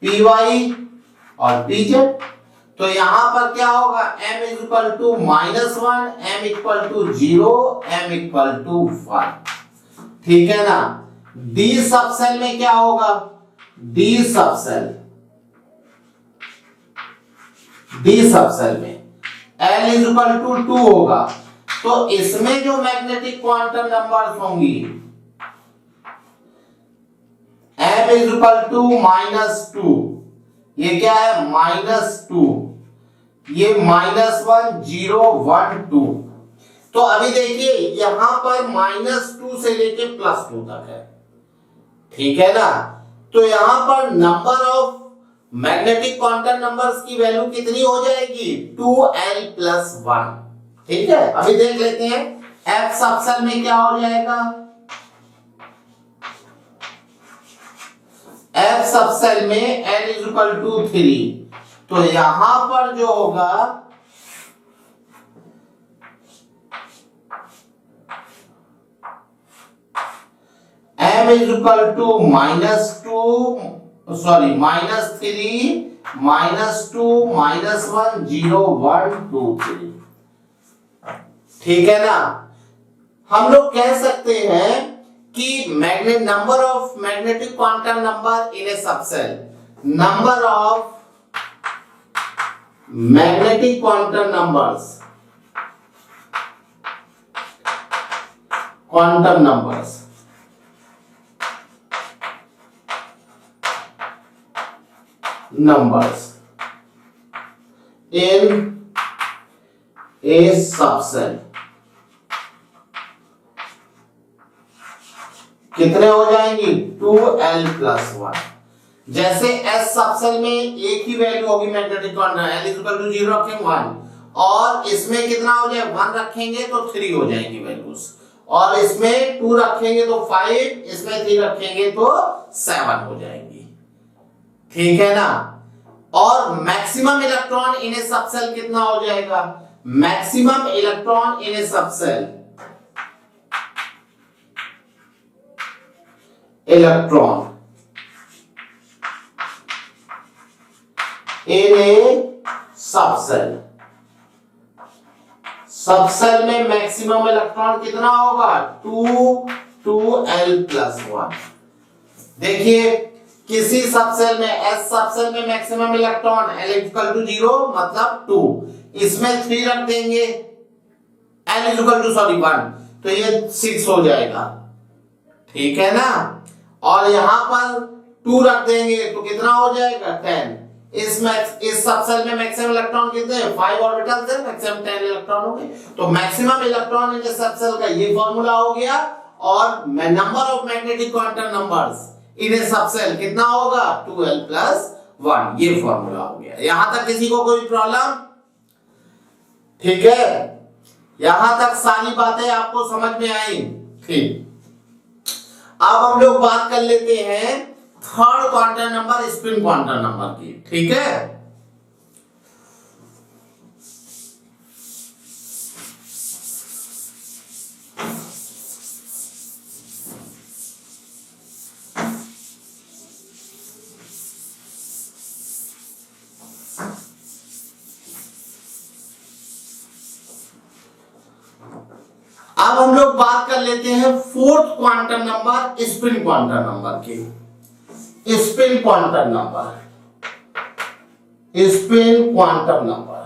py और pz। तो यहां पर क्या होगा, m is equal to -1, m equal to 0, m equal to 1, ठीक है ना। d सबसेल में क्या होगा, d सबसेल, d सबसेल में l इज इक्वल टू 2 होगा, तो इसमें जो मैग्नेटिक क्वांटम नंबर्स होंगी, m इज इक्वल टू -2, ये क्या है -2, ये -1 0 1 2। तो अभी देखिए यहां पर -2 से लेके +2 तक है, ठीक है ना। तो यहां पर number of magnetic quantum numbers की वैल्यू कितनी हो जाएगी, 2l+1, ठीक है। अभी देख लेते हैं f सबसेल में क्या हो जाएगा, f सबसेल में n इज इक्वल टू 3, तो यहां पर जो होगा m is equal to -2 sorry -3 -2 -1 0 1 2 3, ठीक है ना। हम लोग कह सकते हैं कि magnet number of magnetic quantum number in a subshell, number of magnetic quantum numbers, quantum numbers numbers in a subset कितने हो जाएंगी, 2l+1। जैसे s सबसेल में एक ही वैल्यू होगी magnetic quantum, l is equal to 0 रखेंगे 1, और इसमें कितना हो जाए 1 रखेंगे तो 3 हो जाएंगी वैल्यूज, और इसमें 2 रखेंगे तो 5, इसमें 3 रखेंगे तो 7 हो जाएंगी, ठीक है ना। और maximum electron in a subshell कितना हो जाएगा, maximum electron in a subshell, electron in a subshell, subshell में मैक्सिमम इलेक्ट्रॉन कितना होगा, 2l+1। देखिए किसी सबसेल में, S सबसेल में maximum electron L equal to 0 मतलब 2, इसमें 3 रख देंगे, L इक्वल टू 1, तो ये 6 हो जाएगा, ठीक है ना। और यहां पर 2 रख देंगे तो कितना हो जाएगा 10। इस सबसेल में मैक्सिमम इलेक्ट्रॉन कितने हैं, 5 ऑर्बिटल्स हैं, मैक्सिमम 10 इलेक्ट्रॉन होंगे, तो मैक्सिमम इलेक्ट्रॉन इन इस सबसेल का ये फार्मूला हो गया। और number of magnetic quantum numbers in a subshell कितना होगा, 2l+1, ये फॉर्मूला हो गया। यहां तक किसी को कोई प्रॉब्लम, ठीक है, यहां तक सारी बातें आपको समझ में आई, ठीक। अब हम लोग बात कर लेते हैं third quantum number, spin quantum number की, ठीक है। अब हम लोग बात कर लेते हैं fourth quantum number, spin quantum number की। Spin quantum number, spin quantum number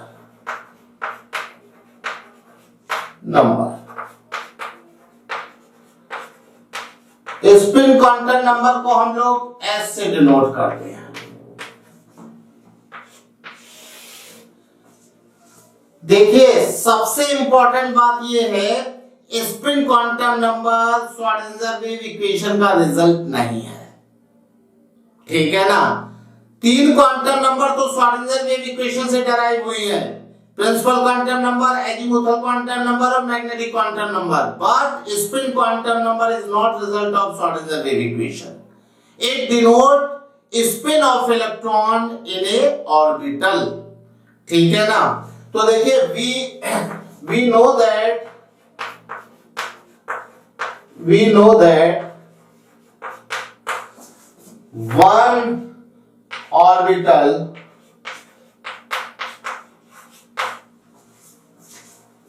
spin quantum number को हम लोग S से डिनोट करते हैं। देखिए सबसे इंपॉर्टेंट बात यह है spin quantum number Schrodinger wave equation का रिजल्ट नहीं है, ठीक है ना। तीन क्वांटम नंबर तो श्रोडिंगर वेव इक्वेशन से डराइव हुई है, principal quantum number, azimuthal quantum number और magnetic quantum number, but spin quantum number is not result of Schrodinger wave equation. It denote spin of electron in a orbital, ठीक है ना। तो देखिए we know that one orbital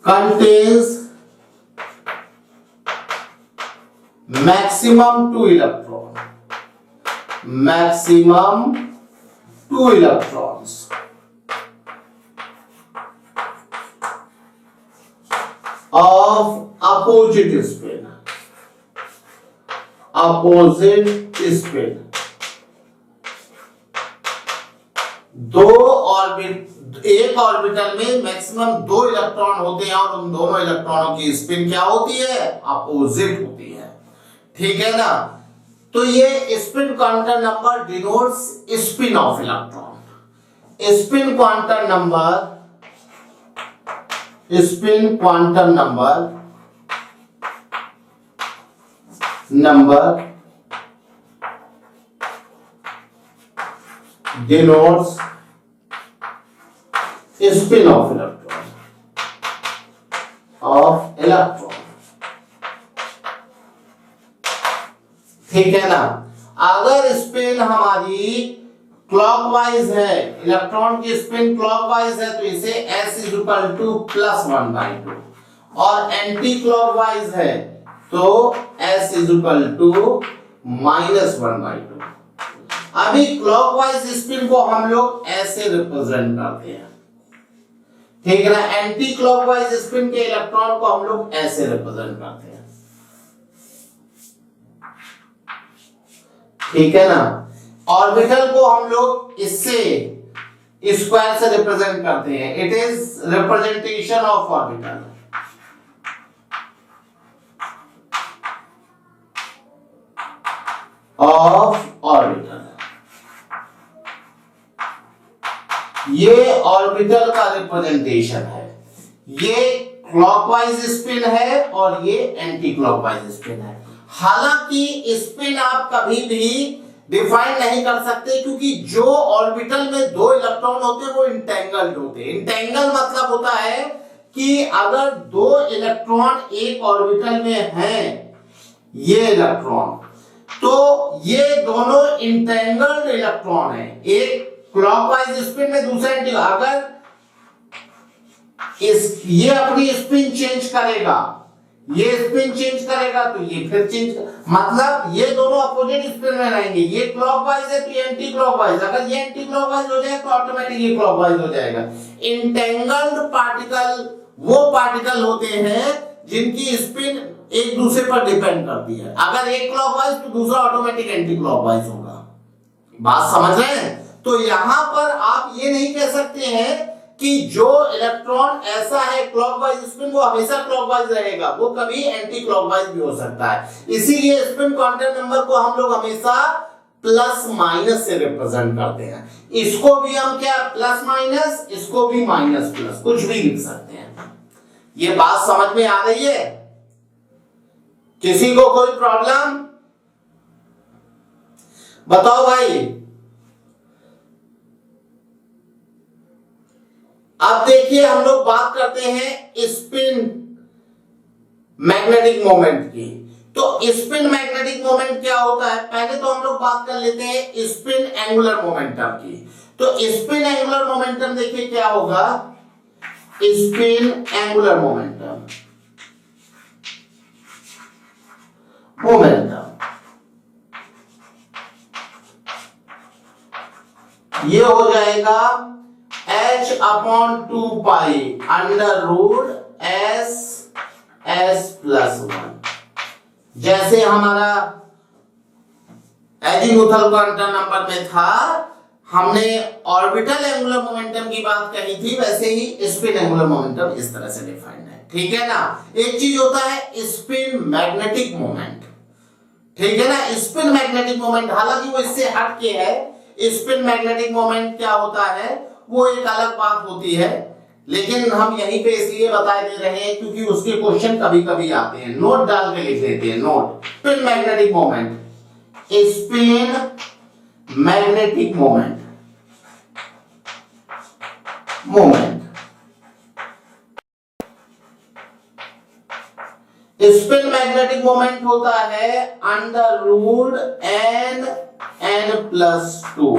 contains maximum two electrons of opposite spin, एक orbital में maximum दो electron होते हैं और उन दोनों इलेक्ट्रॉनों की स्पिन क्या होती है, अपोजिट होती है, ठीक है ना। तो ये spin quantum number denotes spin of electron. Spin quantum number denotes spin of electron, ठीक है ना। अगर स्पिन हमारी क्लॉकवाइज है, इलेक्ट्रॉन की स्पिन क्लॉकवाइज है तो इसे s +1/2 और एंटी क्लॉकवाइज है तो s -1/2। अभी क्लॉकवाइज स्पिन को हम लोग ऐसे रिप्रेजेंट करते हैं, ठीक है ना। एंटी क्लॉकवाइज स्पिन के इलेक्ट्रॉन को हम लोग ऐसे रिप्रेजेंट करते हैं, ठीक है ना। ऑर्बिटल को हम लोग इससे स्क्वायर से रिप्रेजेंट करते हैं, it is representation of orbital. ये ऑर्बिटल का रिप्रेजेंटेशन है, ये क्लॉकवाइज स्पिन है और ये एंटी क्लॉकवाइज स्पिन है। हालांकि स्पिन आप कभी भी डिफाइन नहीं कर सकते क्योंकि जो ऑर्बिटल में दो इलेक्ट्रॉन होते हैं वो इंटेंगल्ड होते हैं। इंटेंगल मतलब होता है कि अगर दो इलेक्ट्रॉन एक ऑर्बिटल में हैं, ये इलेक्ट्रॉन, तो ये दोनों इंटेंगल्ड इलेक्ट्रॉन है, एक क्लॉकवाइज स्पिन में दूसरा एंटी। अगर ये अपनी स्पिन चेंज करेगा, ये स्पिन चेंज करेगा तो ये फिर चेंज, मतलब ये दोनों अपोजिट स्पिन में रहेंगे। ये क्लॉकवाइज है तो ये एंटी क्लॉकवाइज, अगर ये एंटी क्लॉकवाइज हो जाए तो ऑटोमेटिक ये क्लॉकवाइज हो जाएगा। इंटेंगल्ड पार्टिकल वो पार्टिकल होते हैं जिनकी स्पिन एक दूसरे पर डिपेंड करती है। अगर एक क्लॉकवाइज तो दूसरा ऑटोमेटिक एंटी क्लॉकवाइज होगा। बात समझ रहे हैं? तो यहां पर आप ये नहीं कह सकते हैं कि जो इलेक्ट्रॉन ऐसा है क्लॉकवाइज स्पिन वो हमेशा क्लॉकवाइज रहेगा, वो कभी एंटी क्लॉकवाइज भी हो सकता है। इसीलिए स्पिन क्वांटम नंबर को हम लोग हमेशा प्लस माइनस से रिप्रेजेंट करते हैं। इसको भी हम क्या प्लस माइनस, इसको भी माइनस प्लस, कुछ भी लिख सकते हैं। ये बात समझ में आ रही है? किसी को कोई प्रॉब्लम? बताओ भाई। अब देखिए हम लोग बात करते हैं स्पिन मैग्नेटिक मोमेंट की। तो स्पिन मैग्नेटिक मोमेंट क्या होता है, पहले तो हम लोग बात कर लेते हैं स्पिन एंगुलर मोमेंटम की। तो स्पिन एंगुलर मोमेंटम देखिए क्या होगा, स्पिन एंगुलर मोमेंटम ये हो जाएगा h/2π √s+1। जैसे हमारा एजीमुथल क्वांटम नंबर में था, हमने ऑर्बिटल एंगुलर मोमेंटम की बात कही थी, वैसे ही स्पिन एंगुलर मोमेंटम इस तरह से डिफाइंड है, ठीक है ना। एक चीज होता है स्पिन मैग्नेटिक मोमेंट, ठीक है ना। स्पिन मैग्नेटिक मोमेंट हालांकि वो इससे हट के है, स्पिन मैग्नेटिक मोमेंट क्या होता है वो एक अलग बात होती है, लेकिन हम यहीं पे इसलिए बता दे रहे हैं क्योंकि उसके क्वेश्चन कभी कभी आते हैं, नोट डाल के लिख लेते हैं, note. Spin magnetic moment, spin magnetic moment, spin magnetic moment होता है अंडर रूट n+2।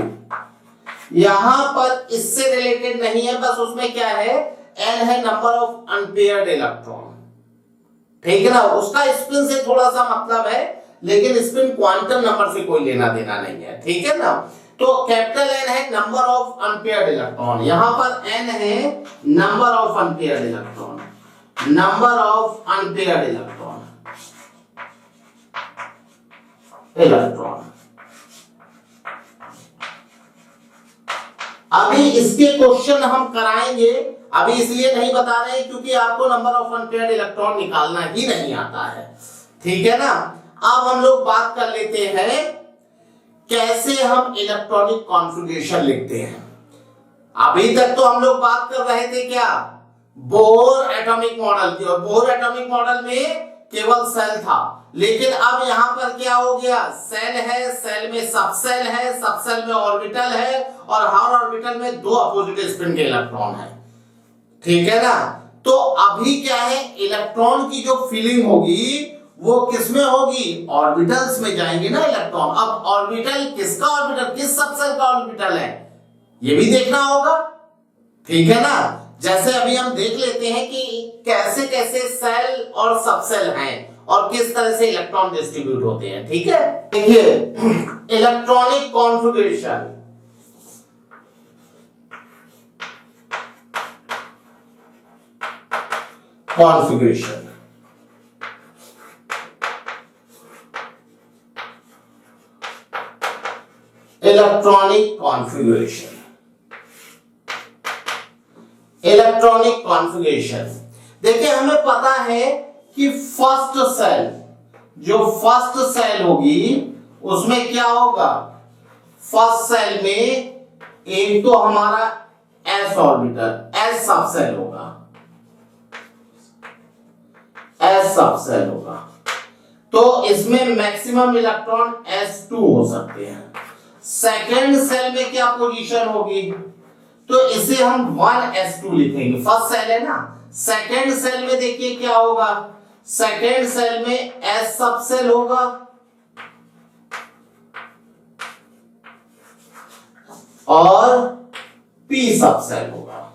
यहां पर इससे रिलेटेड नहीं है, बस उसमें क्या है, n है नंबर ऑफ अनपेयर्ड इलेक्ट्रॉन, ठीक है ना। उसका स्पिन से थोड़ा सा मतलब है, लेकिन स्पिन क्वांटम नंबर से कोई लेना देना नहीं है, ठीक है ना। तो कैपिटल N है नंबर ऑफ अनपेयर्ड इलेक्ट्रॉन, यहां पर n है number of unpaired electron, number of unpaired electron. अभी इसके क्वेश्चन हम कराएंगे, अभी इसलिए नहीं बता रहे क्योंकि आपको नंबर ऑफ अनपेयर्ड इलेक्ट्रॉन निकालना ही नहीं आता है, ठीक है ना। अब हम लोग बात कर लेते हैं कैसे हम इलेक्ट्रॉनिक कॉन्फ़िगरेशन लिखते हैं। अभी तक तो हम लोग बात कर रहे थे क्या, बोर एटॉमिक मॉडल की, और बोर एटॉमिक मॉडल में केवल सेल था, लेकिन अब यहां पर क्या हो गया, सेल है, सेल में सबसेल है, सबसेल में ऑर्बिटल है, और हर ऑर्बिटल में 2 अपोजिट स्पिन के इलेक्ट्रॉन है, ठीक है ना। तो अभी क्या है, इलेक्ट्रॉन की जो फीलिंग होगी वो किसमें होगी, ऑर्बिटल्स में जाएंगे ना इलेक्ट्रॉन। अब ऑर्बिटल किसका ऑर्बिटल, किस सबसेल का ऑर्बिटल है, ये भी देखना होगा, ठीक है ना। जैसे अभी हम देख लेते हैं कि कैसे कैसे सेल और सबसेल हैं और किस तरह से इलेक्ट्रॉन डिस्ट्रीब्यूट होते हैं, ठीक है। देखिए electronic configuration, electronic configuration, electronic configuration. देखिए हमें पता है कि फर्स्ट सेल, जो फर्स्ट सेल होगी उसमें क्या होगा, फर्स्ट सेल में एक तो हमारा s ऑर्बिटल, s सबसेल होगा, s सबसेल होगा, तो इसमें मैक्सिमम इलेक्ट्रॉन s2 हो सकते हैं। सेकेंड सेल में क्या पोजीशन होगी, तो इसे हम 1s2 लिखेंगे, फर्स्ट सेल है ना। सेकेंड सेल में देखिए क्या होगा, सेकेंड सेल में s सबसेल होगा और p सबसेल होगा।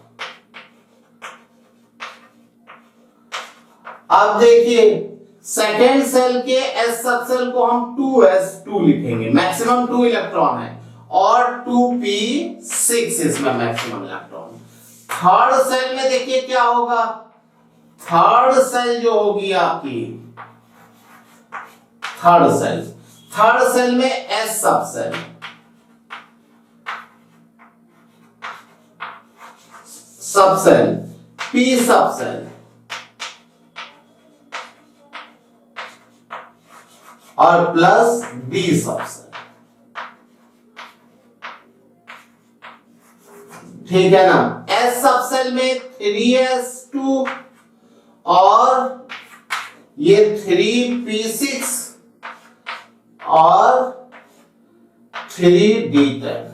अब देखिए सेकेंड सेल के s सबसेल को हम 2s2 लिखेंगे, मैक्सिमम 2 इलेक्ट्रॉन है, और 2p6 इसमें मैक्सिमम इलेक्ट्रॉन। थर्ड सेल में देखिए क्या होगा, थर्ड सेल जो होगी आपकी, थर्ड सेल में s subshell, subshell p subshell और प्लस d सबसेल, ठीक है ना। s सबसेल में 3s2 और ये 3p6 और 3d10,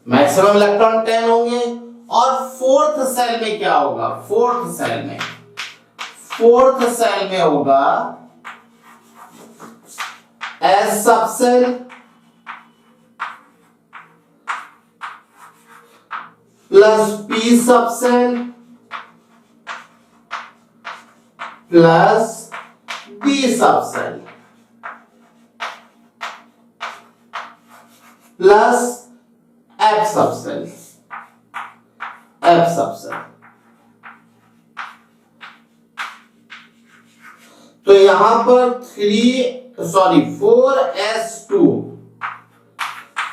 मैक्सिमम इलेक्ट्रॉन 10 होंगे। और फोर्थ सेल में क्या होगा, फोर्थ सेल में होगा s subshell plus p subshell plus d subshell plus f subshell, तो यहां पर 4s2,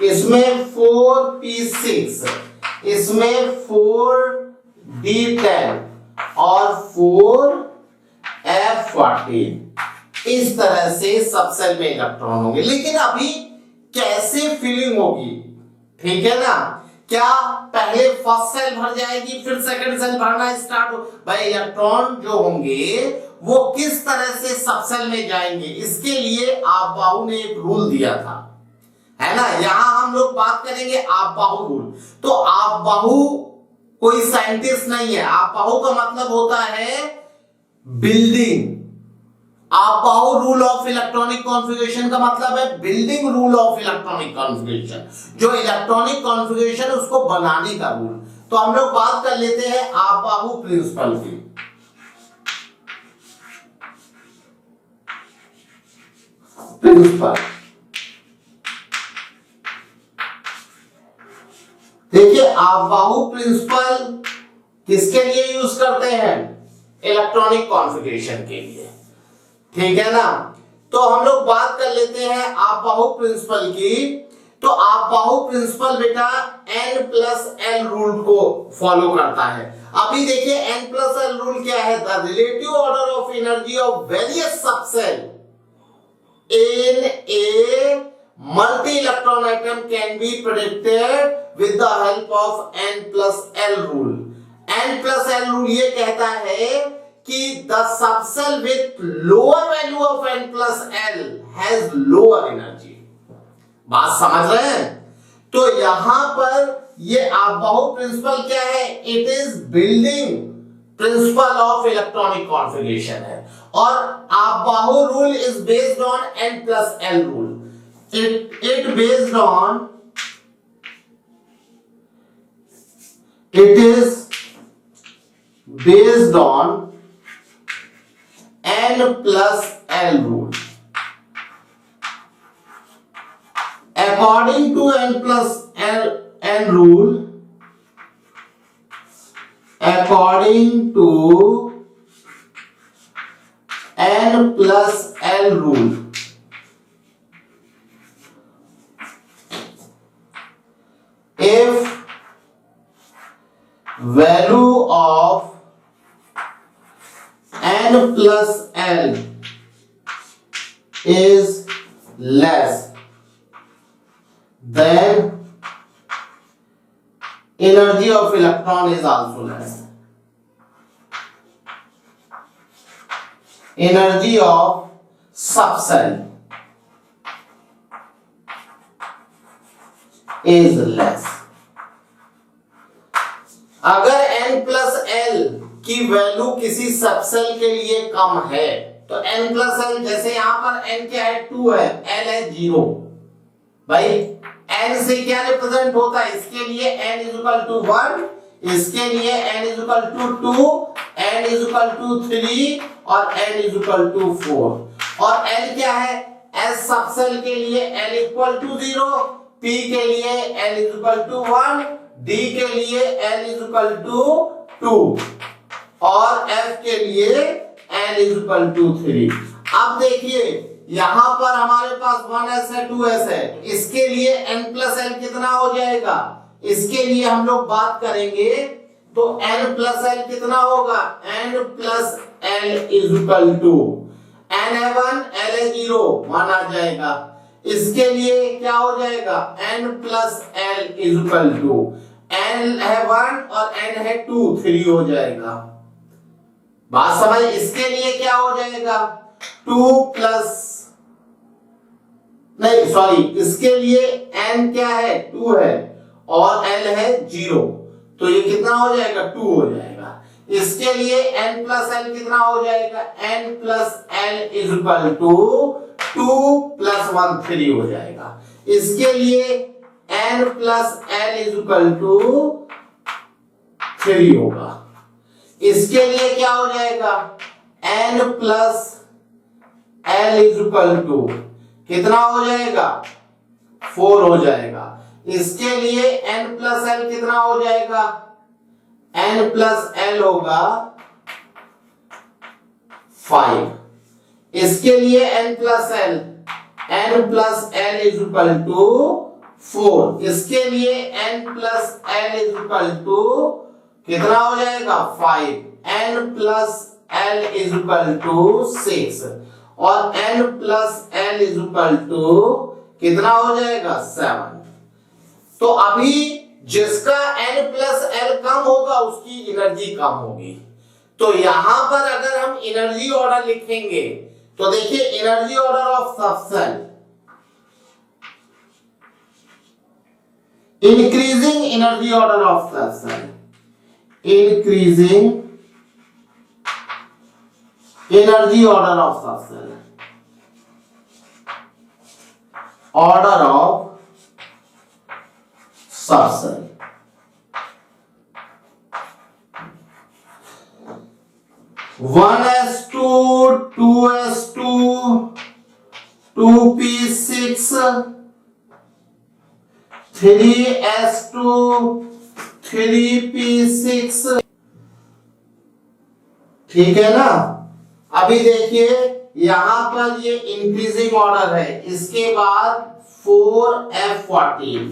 इसमें 4p6, इसमें 4d10 और 4f14, इस तरह से सब सेल में इलेक्ट्रॉन होंगे। लेकिन अभी कैसे फिलिंग होगी, ठीक है ना? क्या पहले फर्स्ट सेल भर जाएगी फिर सेकंड सेल भरना स्टार्ट हो? भाई इलेक्ट्रॉन जो होंगे वो किस तरह से सब सेल में जाएंगे, इसके लिए आपबाहु ने एक रूल दिया था, है ना? यहां हम लोग बात करेंगे आपबाहु रूल। तो आपबाहु कोई साइंटिस्ट नहीं है, आपबाहु का मतलब होता है building. Aufbau rule of electronic configuration का मतलब है building rule of electronic configuration, जो इलेक्ट्रॉनिक कॉन्फ़िगरेशन उसको बनाने का रूल। तो हम लोग बात कर लेते हैं आपबाहु प्रिंसिपल की। प्रिंसिपल देखिए, आपबाहु प्रिंसिपल किसके लिए यूज करते हैं? इलेक्ट्रॉनिक कॉन्फ़िगरेशन के लिए, ठीक है ना? तो हम लोग बात कर लेते हैं आपबाहु प्रिंसिपल की। तो आपबाहु प्रिंसिपल बेटा n+l रूल को फॉलो करता है। अभी देखिए n+l रूल क्या है? The relative order of energy of various subshell in a multi electron atom can be predicted with the help of n+l rule. n+l rule ये कहता है कि the subcell with lower value of n+l has lower energy। बात समझ रहे हैं? तो यहां पर ये आपबाहु प्रिंसिपल क्या है? It is building principle of electronic configuration है। और Aufbau rule is based on n+l rule. it based on it is based on n+l rule. According to n+l rule, according to n+l rule, if value of n+l is less, then energy of electron is also less. Energy of subcell is less. अगर n+l की value किसी subshell के लिए कम है तो n+l, जैसे यहां पर n क्या है? 2 है, l है 0। भाई n से क्या रिप्रेजेंट होता है? इसके लिए n = 1, इसके लिए n = 2, n = 3 और n = 4। और l क्या है? s सबसेल के लिए l = 0, p के लिए l = 1, d के लिए l = 2 और f के लिए n = 3। अब देखिए यहां पर हमारे पास 1s है, 2s है, इसके लिए n+l कितना हो जाएगा? इसके लिए हम लोग बात करेंगे तो n+l कितना होगा? n+l n है 1, l है 0, 1 आ जाएगा। इसके लिए क्या हो जाएगा? n+l n है 1 और n है 2, 3 हो जाएगा। बात समझ? इसके लिए क्या हो जाएगा? 2+ नहीं सॉरी, इसके लिए n क्या है? 2 है और l है 0, तो ये कितना हो जाएगा? 2 हो जाएगा। इसके लिए n+l कितना हो जाएगा? n+l = 2 + 1 3 हो जाएगा। इसके लिए n+l = 3 होगा। इसके लिए क्या हो जाएगा? n+l = कितना हो जाएगा? 4 हो जाएगा। इसके लिए n+l कितना हो जाएगा? n+l होगा 5। इसके लिए n+l = 4, इसके लिए n plus l is equal to कितना हो जाएगा 5, n plus l is equal to 6 और n plus l is equal to कितना हो जाएगा 7। तो अभी जिसका n प्लस एल कम होगा उसकी एनर्जी कम होगी। तो यहां पर अगर हम एनर्जी ऑर्डर लिखेंगे तो देखिए energy order of subshell, increasing energy order of subshell, increasing energy order of subshell, order of subshell, one s two, 2s2, 2p6, 3s2, 3p6, ठीक है ना। अभी देखिए यहां पर ये इंक्रीजिंग ऑर्डर है, इसके बाद 4f14,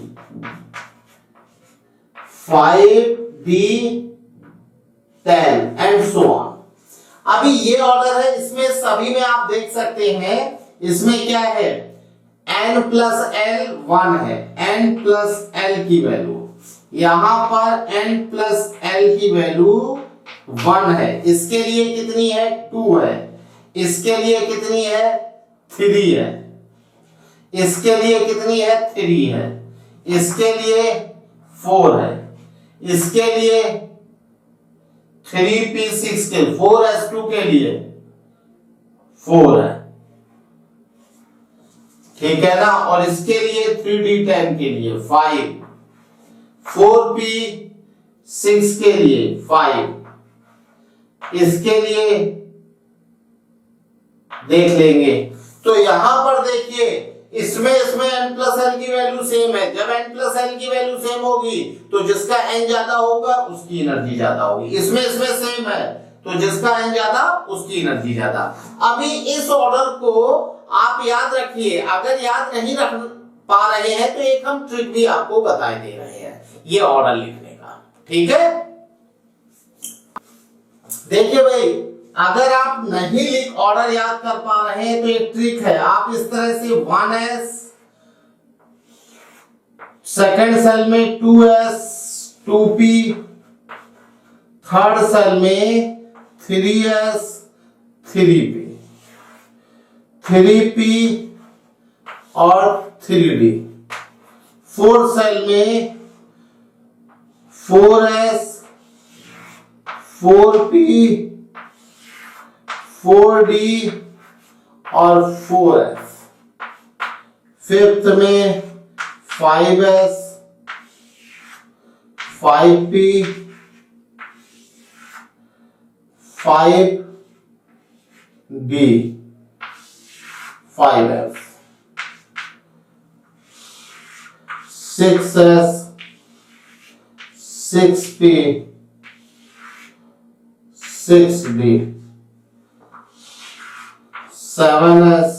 5d10 and so on. अभी ये ऑर्डर है, इसमें सभी में आप देख सकते हैं इसमें क्या है n प्लस एल 1 है, n प्लस एल की वैल्यू, यहां पर n प्लस एल की वैल्यू 1 है, इसके लिए कितनी है 2 है, इसके लिए कितनी है 3 है, इसके लिए कितनी है 3 है, इसके लिए 4 है, इसके लिए 3p6 के 4s2 के लिए 4 है, ठीक है ना। और इसके लिए 3d10 के लिए 5, 4p6 के लिए 5, इसके लिए देख लेंगे। तो यहां पर देखिए इसमें n प्लस एल की वैल्यू सेम है, जब n प्लस एल की वैल्यू सेम होगी तो जिसका n ज्यादा होगा उसकी एनर्जी ज्यादा होगी, इसमें सेम है तो जिसका n ज्यादा उसकी एनर्जी ज्यादा। अभी इस ऑर्डर को आप याद रखिए, अगर याद नहीं रख पा रहे हैं तो एक हम ट्रिक भी आपको बता दे रहे हैं ये ऑर्डर लिखने का, ठीक है। देखिए भाई अगर आप नहीं लिख ऑर्डर याद कर पा रहे हैं तो एक ट्रिक है, आप इस तरह से 1s, सेकंड सेल में 2s, 2p, थर्ड सेल में 3s, 3p, 3p और 3d, फोर्थ सेल में 4s, 4p, 4d और 4f, फिफ्थ में 5s, 5p, 5d, 5f, 6s, 6p, 6d, 7s,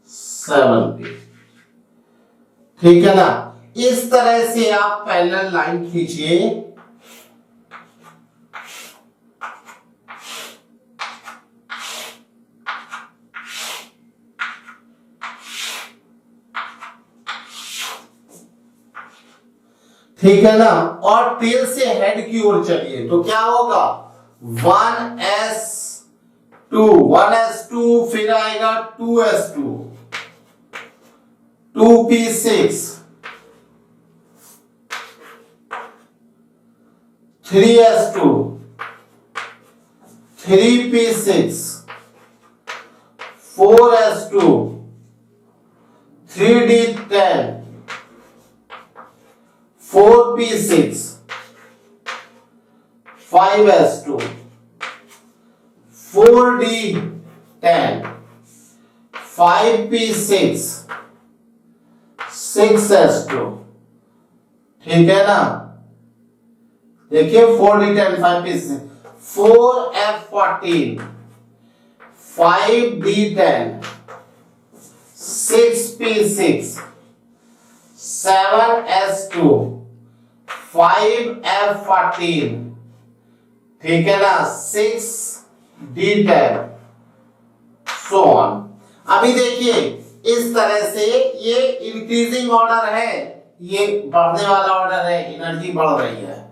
7p, ठीक है ना। इस तरह से आप पैरेलल लाइन खींचिए, ठीक है ना। और टेल से हेड की ओर चलिए तो क्या होगा 1s2, फिर आएगा 2s2, 2p6, 3s2, 3p6, 4s2, 3d10, 4p6, 5s2, 4d10, 5p6, 6s2, ठीक है ना। देखिए 4d10, 5p6, 4f14, 5d10, 6p6, 7s2 5f14, ठीक है ना, 6d10 सो ऑन। अभी देखिए इस तरह से ये इंक्रीजिंग ऑर्डर है, ये बढ़ने वाला ऑर्डर है, एनर्जी बढ़ रही है,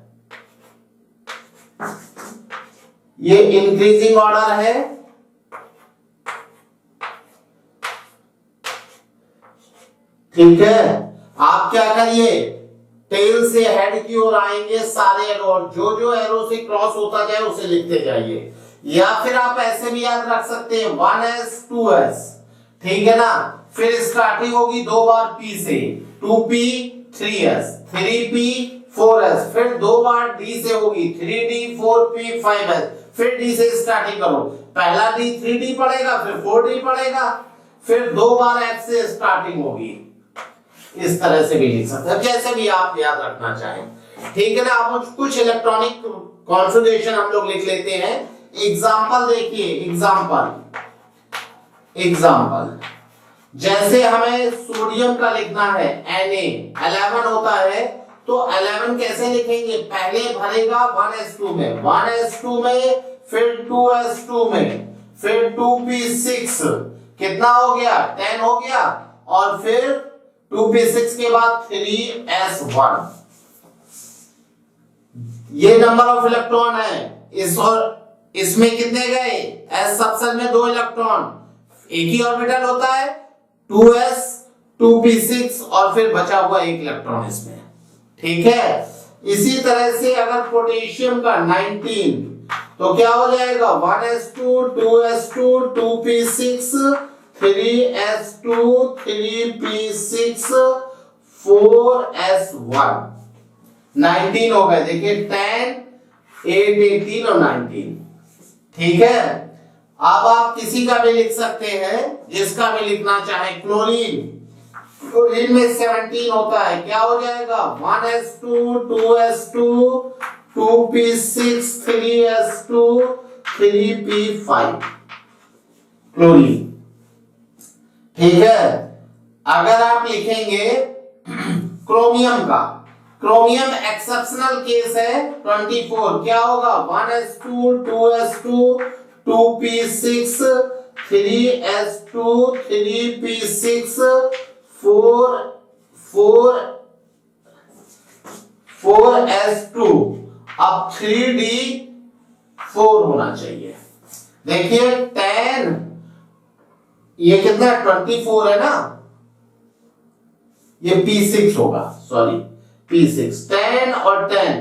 ये इंक्रीजिंग ऑर्डर है, ठीक है। आप क्या करिए, टेल से हेड की ओर आएंगे सारे एरो, और जो जो एरो से क्रॉस होता जाए उसे लिखते जाइए, या फिर आप ऐसे भी याद रख सकते हैं 1s 2s, ठीक है ना। फिर स्टार्टिंग होगी दो बार p से, 2p 3s, 3p 4s, फिर दो बार d से होगी 3d 4p 5s, फिर d से स्टार्टिंग करो, पहला d 3d पड़ेगा, फिर 4d पड़ेगा, फिर दो बार f से स्टार्टिंग होगी। इस तरह से भी लिख सकते हैं, जैसे भी आप याद रखना चाहें, ठीक है ना। अब कुछ इलेक्ट्रॉनिक कॉन्फ़िगरेशन हम लोग लिख लेते हैं। एग्जांपल देखिए, एग्जांपल जैसे हमें सोडियम का लिखना है Na 11 होता है, तो 11 कैसे लिखेंगे, पहले भरेगा 1s2 में, 1s2 में, फिर 2s2 में, फिर 2p6, कितना हो गया 10 हो गया, और फिर 2p6 के बाद 3s1, ये नंबर ऑफ इलेक्ट्रॉन है। इस और इसमें कितने गए, s सबसेल में 2 इलेक्ट्रॉन, एक ही ऑर्बिटल होता है, 2s 2p6, और फिर बचा हुआ एक इलेक्ट्रॉन इसमें, ठीक है। इसी तरह से अगर पोटेशियम का 19, तो क्या हो जाएगा 1s2 2s2 2p6 3s2 3p6 4s1, 19 हो गए। देखिए 10 8 18 और 19, ठीक है। अब आप किसी का भी लिख सकते हैं, जिसका भी लिखना चाहे। क्लोरीन में 17 होता है, क्या हो जाएगा 1s2 2s2 2p6 3s2 3p5 chlorine, ठीक है। अगर आप लिखेंगे क्रोमियम का, क्रोमियम एक्सेप्शनल केस है 24, क्या होगा 1s2 2s2 2p6 3s2 3p6 4s2, अब 3d4 होना चाहिए। देखिए 10, ये कितना 24 है ना, ये p6 होगा, सॉरी p6, 10 और 10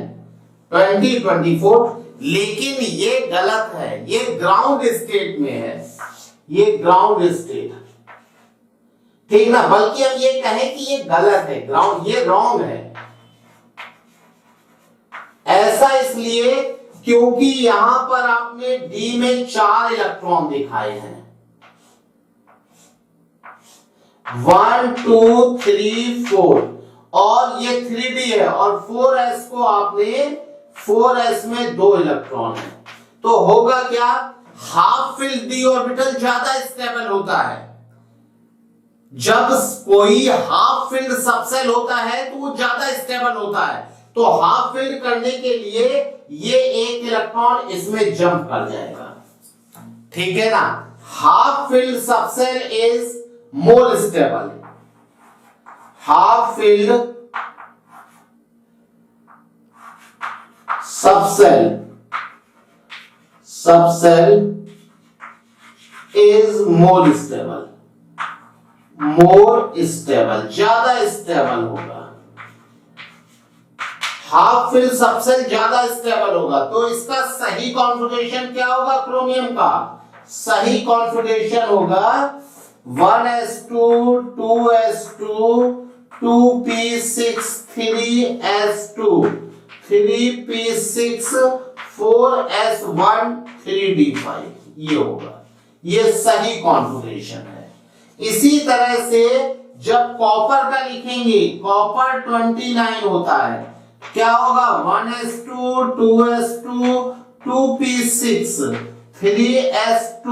20 24, लेकिन ये गलत है, ये ग्राउंड स्टेट में है, ये ग्राउंड स्टेट, ठीक ना। बल्कि हम ये कहें कि ये गलत है, ग्राउंड, ये रॉन्ग है। ऐसा इसलिए क्योंकि यहां पर आपने D में 4 इलेक्ट्रॉन दिखाए हैं, 1 2 3 4, और ये 3d है, और 4s को आपने 4s में 2 इलेक्ट्रॉन है, तो होगा क्या, हाफ फिल्ड d ऑर्बिटल ज्यादा स्टेबल होता है। जब कोई हाफ फिल्ड सबसेल होता है तो वो ज्यादा स्टेबल होता है, तो हाफ फिल्ड करने के लिए ये एक इलेक्ट्रॉन इसमें जंप कर जाएगा, ठीक है ना। Half filled subshell is more stable, half filled subshell is more stable, ज्यादा स्टेबल होगा, हाफ फिल्ड सबसेल ज्यादा स्टेबल होगा। तो इसका सही कॉन्फ़िगरेशन क्या होगा, क्रोमियम का सही कॉन्फ़िगरेशन होगा 1s2 2s2 2p6 3s2 3p6 4s1 3d5, ये होगा, ये सही कॉन्फ़िगरेशन है। इसी तरह से जब कॉपर का लिखेंगे, कॉपर 29 होता है, क्या होगा 1s2 2s2 2p6 3s2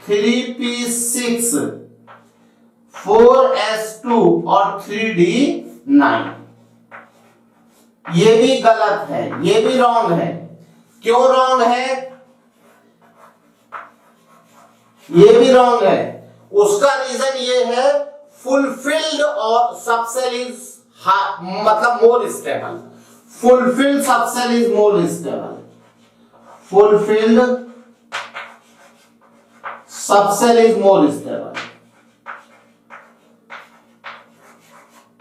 3p6 4s2 और 3d5, 9। ये भी गलत है, ये भी रॉन्ग है। क्यों रॉन्ग है? ये भी रॉन्ग है। उसका रीजन ये है, फुलफिल्ड और सबसेल इज मतलब more stable. Fulfilled subshell is more stable. Fulfilled subshell is more stable,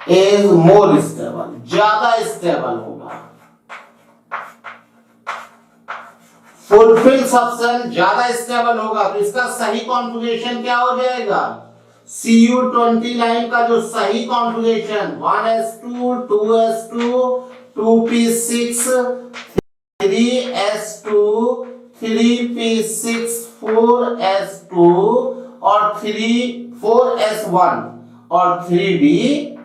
is more stable, ज्यादा स्टेबल होगा। फुलफिल सबसेल ज्यादा स्टेबल होगा, तो इसका सही कॉन्फ़िगरेशन क्या हो जाएगा? Cu20 लाइन का जो सही configuration 1s2 2s2 2p6 3s2 3p6 4s2 और 4s1 और 3d10।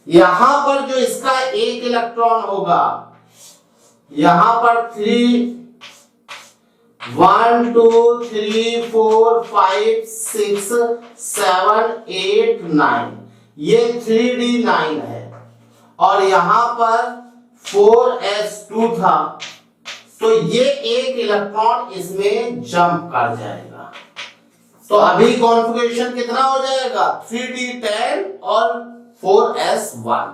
यहां पर जो इसका एक इलेक्ट्रॉन होगा, यहां पर 1 2 3 4 5 6 7 8 9, ये 3d9 है और यहां पर 4s2 था, तो ये एक इलेक्ट्रॉन इसमें जंप कर जाएगा। तो अभी कॉन्फ़िगरेशन कितना हो जाएगा? 3d10 और 4s1।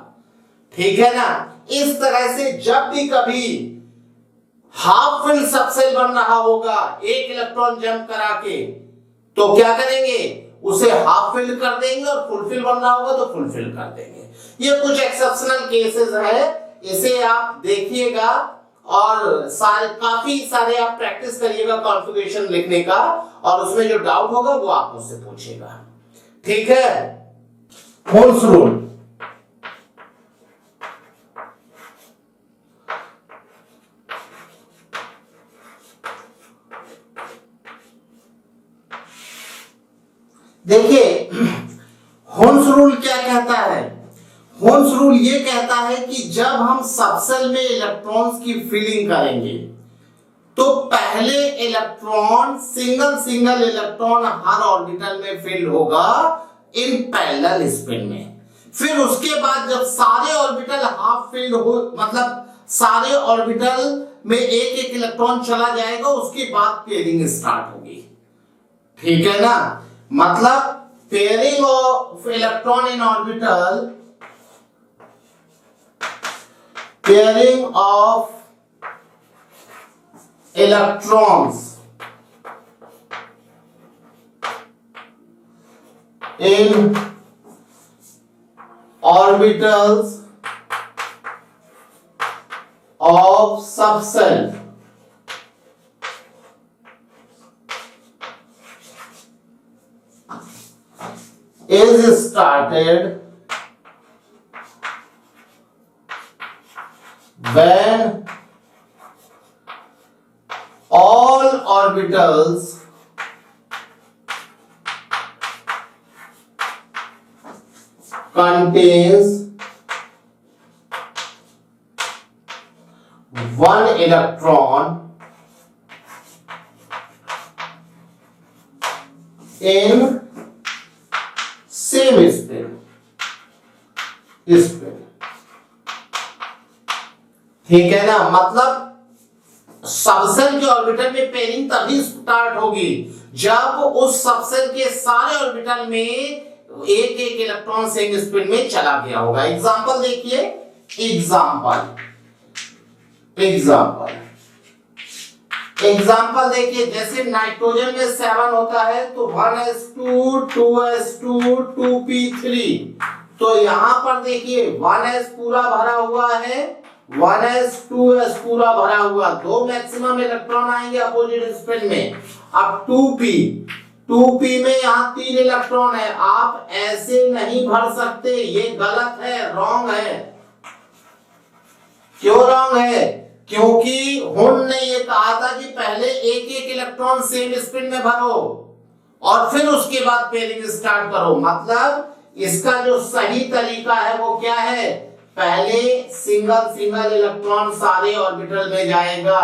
ठीक है ना? इस तरह से जब भी कभी हाफ फिल्ड सबसेल बन रहा होगा एक इलेक्ट्रॉन जंप करा के, तो क्या करेंगे? उसे हाफ फिल्ड कर देंगे और फुलफिल बन रहा होगा तो फुलफिल कर देंगे। ये कुछ एक्सेप्शनल केसेस है, इसे आप देखिएगा और काफी सारे आप प्रैक्टिस करिएगा कॉन्फ़िगरेशन लिखने का, और उसमें जो डाउट होगा वो आप मुझसे पूछिएगा। ठीक है? Holes rule. देखिए, होल्स रूल क्या कहता है? होल्स रूल ये कहता है कि जब हम सबसेल में इलेक्ट्रॉन्स की फिलिंग करेंगे तो पहले इलेक्ट्रॉन सिंगल इलेक्ट्रॉन हर ऑर्बिटल में फिल होगा इन पैरेलल स्पिन में। फिर उसके बाद जब सारे ऑर्बिटल हाफ फिल्ड हो, मतलब सारे ऑर्बिटल में एक एक इलेक्ट्रॉन चला जाएगा, उसके बाद पेयरिंग स्टार्ट होगी। ठीक है ना? मतलब pairing of electron in orbital, pairing of electrons in orbitals of subcell is started when all orbitals contains one electron in same spin. ठीक है ना? मतलब सबसेल के ऑर्बिटल में पेयरिंग तभी स्टार्ट होगी जब उस सबसेल के सारे ऑर्बिटल में एक एक इलेक्ट्रॉन सेम स्पिन में चला गया होगा। एग्जांपल देखिए, एग्जांपल देखिए, जैसे नाइट्रोजन में 7 होता है तो 1s2 2s2 2p3, तो यहां पर देखिए 1s पूरा भरा हुआ है, 1s 2s पूरा भरा हुआ, दो मैक्सिमम इलेक्ट्रॉन आएंगे अपोजिट स्पिन में। अब 2p में यहाँ 3 इलेक्ट्रॉन है, आप ऐसे नहीं भर सकते, ये गलत है, रॉन्ग है। क्यों रॉन्ग है? क्योंकि हुन ने ये कहा था कि पहले एक एक इलेक्ट्रॉन सेम स्पिन में भरो और फिर उसके बाद पेयरिंग स्टार्ट करो। मतलब इसका जो सही तरीका है वो क्या है? पहले सिंगल इलेक्ट्रॉन सारे ऑर्बिटल में जाएगा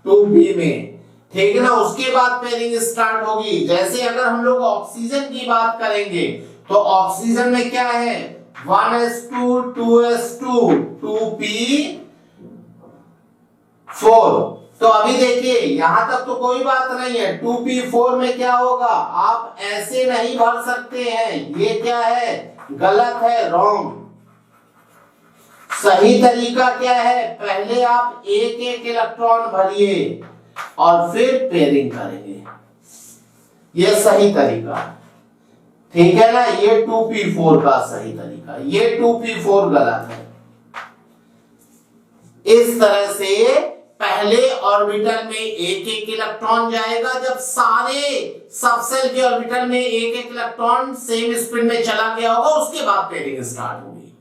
2p में, ठीक है ना, उसके बाद पेयरिंग स्टार्ट होगी। जैसे अगर हम लोग ऑक्सीजन की बात करेंगे तो ऑक्सीजन में क्या है 1s2 2s2 2p4। तो अभी देखिए यहां तक तो कोई बात नहीं है, 2p4 में क्या होगा, आप ऐसे नहीं भर सकते हैं, ये क्या है गलत है, रॉन्ग। सही तरीका क्या है, पहले आप एक एक इलेक्ट्रॉन भरिए और फिर पेयरिंग करेंगे, ये सही तरीका, ठीक है ना। ये 2p4 का सही तरीका, ये 2p4 गलत है। इस तरह से पहले ऑर्बिटल में एक एक इलेक्ट्रॉन जाएगा, जब सारे सबसेल के ऑर्बिटल में एक एक इलेक्ट्रॉन सेम स्पिन में चला गया होगा, उसके बाद पेयरिंग स्टार्ट होगी।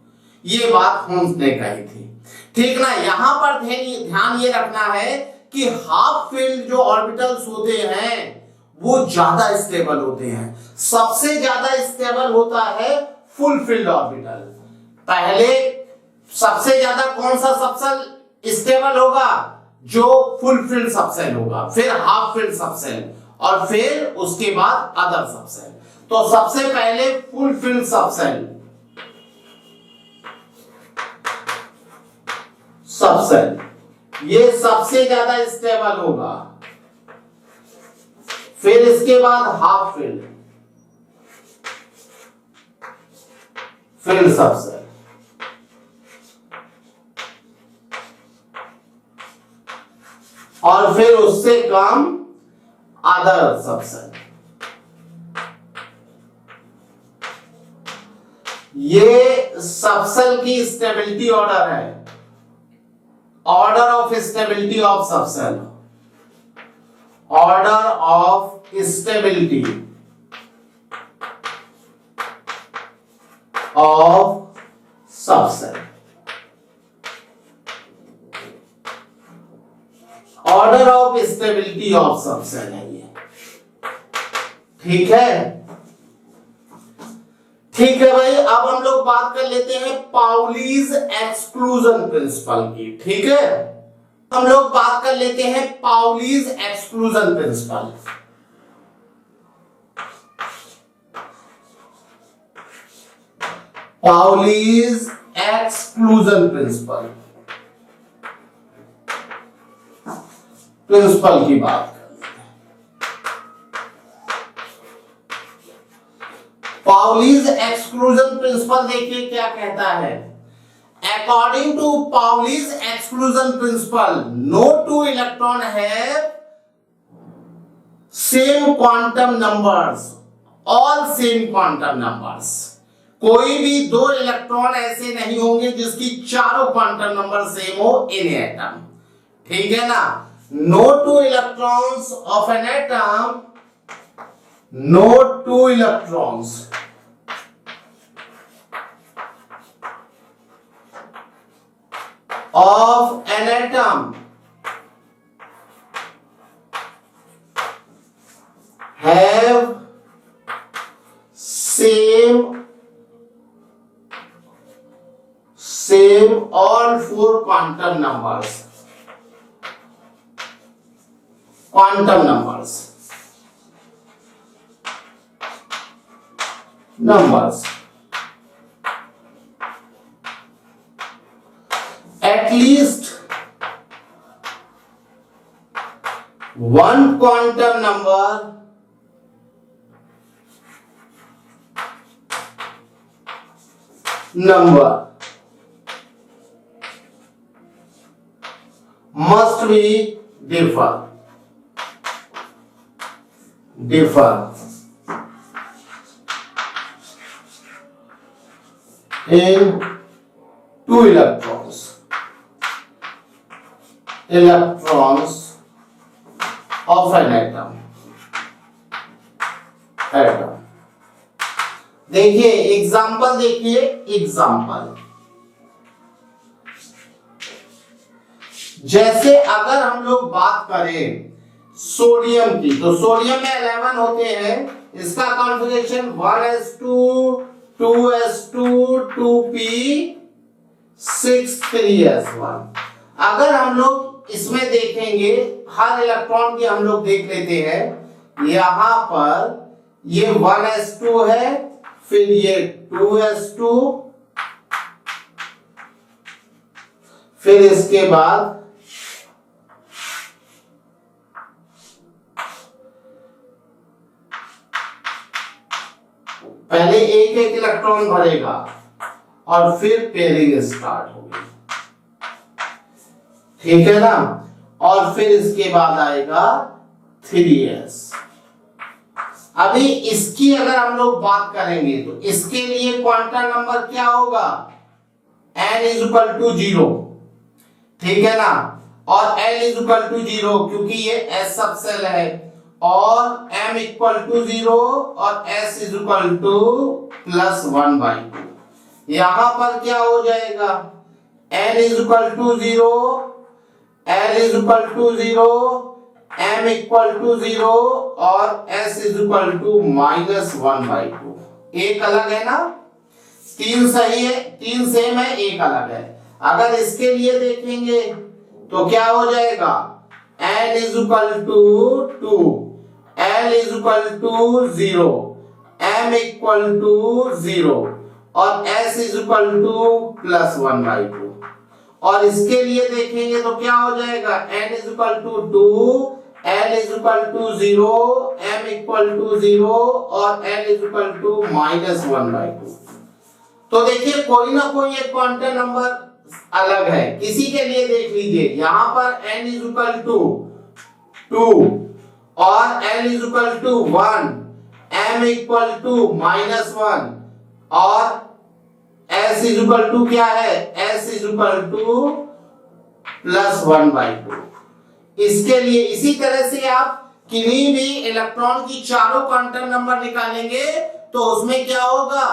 ये बात होम्स ने कही थी, ठीक ना। यहां पर ध्यान ये रखना है कि हाफ फील्ड जो ऑर्बिटल्स होते हैं वो ज्यादा स्टेबल होते हैं। सबसे ज्यादा स्टेबल होता है फुल फील्ड ऑर्बिटल। पहले सबसे ज्यादा कौन सा सबसेल स्टेबल होगा, जो फुल फील्ड सबसेल होगा, फिर हाफ फील्ड सबसेल और फिर उसके बाद अदर सबसेल। तो सबसे पहले फुल फील्ड सबसेल ये सबसे ज्यादा स्टेबल होगा, फिर इसके बाद हाफ फील्ड फील्ड सबसेल, और फिर उससे कम अदर सबसेल। ये सबसेल की स्टेबिलिटी ऑर्डर है, order of stability of subshell, order of stability of subshell, order of stability of subshell है ये, ठीक है। ठीक है भाई, अब हम लोग बात कर लेते हैं पाउलीज एक्सक्लूजन प्रिंसिपल की, ठीक है। हम लोग बात कर लेते हैं Pauli's exclusion principle. Pauli's exclusion principle की बात कर लेते हैं। पाउलीज एक्सक्लूजन प्रिंसिपल देखिए क्या कहता है। According to Pauli's exclusion principle, no two electron have same quantum numbers, all same quantum numbers। कोई भी दो इलेक्ट्रॉन ऐसे नहीं होंगे जिसकी चारों क्वांटम नंबर सेम हो इन एटम, ठीक है ना। No two electrons of an atom, no two electrons of an atom have same all four quantum numbers, at least one quantum number must be differ in two electrons of an atom। देखिए example, जैसे अगर हम लोग बात करें sodium की, तो sodium में 11 होते हैं, इसका configuration 1s2 2s2 2p6 3s1। अगर हम लोग इसमें देखेंगे हर इलेक्ट्रॉन की हम लोग देख लेते हैं। यहां पर ये 1s2 है, फिर ये 2s2, फिर इसके बाद पहले एक एक इलेक्ट्रॉन भरेगा और फिर पेयरिंग स्टार्ट होगी, ठीक है ना। और फिर इसके बाद आएगा 3s। अभी इसकी अगर हम लोग बात करेंगे तो इसके लिए क्वांटम नंबर क्या होगा, n = 0, ठीक है ना। और l = 0 क्योंकि ये s सब सेल है, और m = 0 और s = +1/2। यहां पर क्या हो जाएगा, n = 0, l = 0, m = 0 और s = -1/2। एक अलग है ना, 3 सही है, 3 सेम है, एक अलग है। अगर इसके लिए देखेंगे तो क्या हो जाएगा, n = 2, l = 0, m = 0 और s = +1/2। और इसके लिए देखेंगे तो क्या हो जाएगा, n = 2, l = 0, m = 0 और l = -1/2। तो देखिए कोई ना कोई एक क्वांटम नंबर अलग है। किसी के लिए देख लीजिए, यहां पर n = 2 और l = 1, m = -1 और s = क्या है, s = +1/2। इसके लिए इसी तरह से आप किन्हीं भी इलेक्ट्रॉन की चारों क्वांटम नंबर निकालेंगे तो उसमें क्या होगा,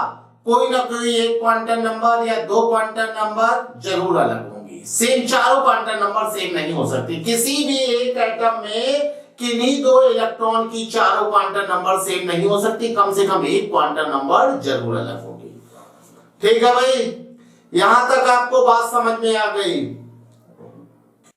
कोई ना कोई एक क्वांटम नंबर या 2 क्वांटम नंबर जरूर अलग होंगी। सेम चारों क्वांटम नंबर सेम नहीं हो सकते। किसी भी एक एटम में किन्हीं 2 इलेक्ट्रॉन की चारों क्वांटम नंबर सेम नहीं हो सकती, कम से कम एक क्वांटम नंबर जरूर अलग होगी। ठीक है भाई, यहां तक आपको बात समझ में आ गई।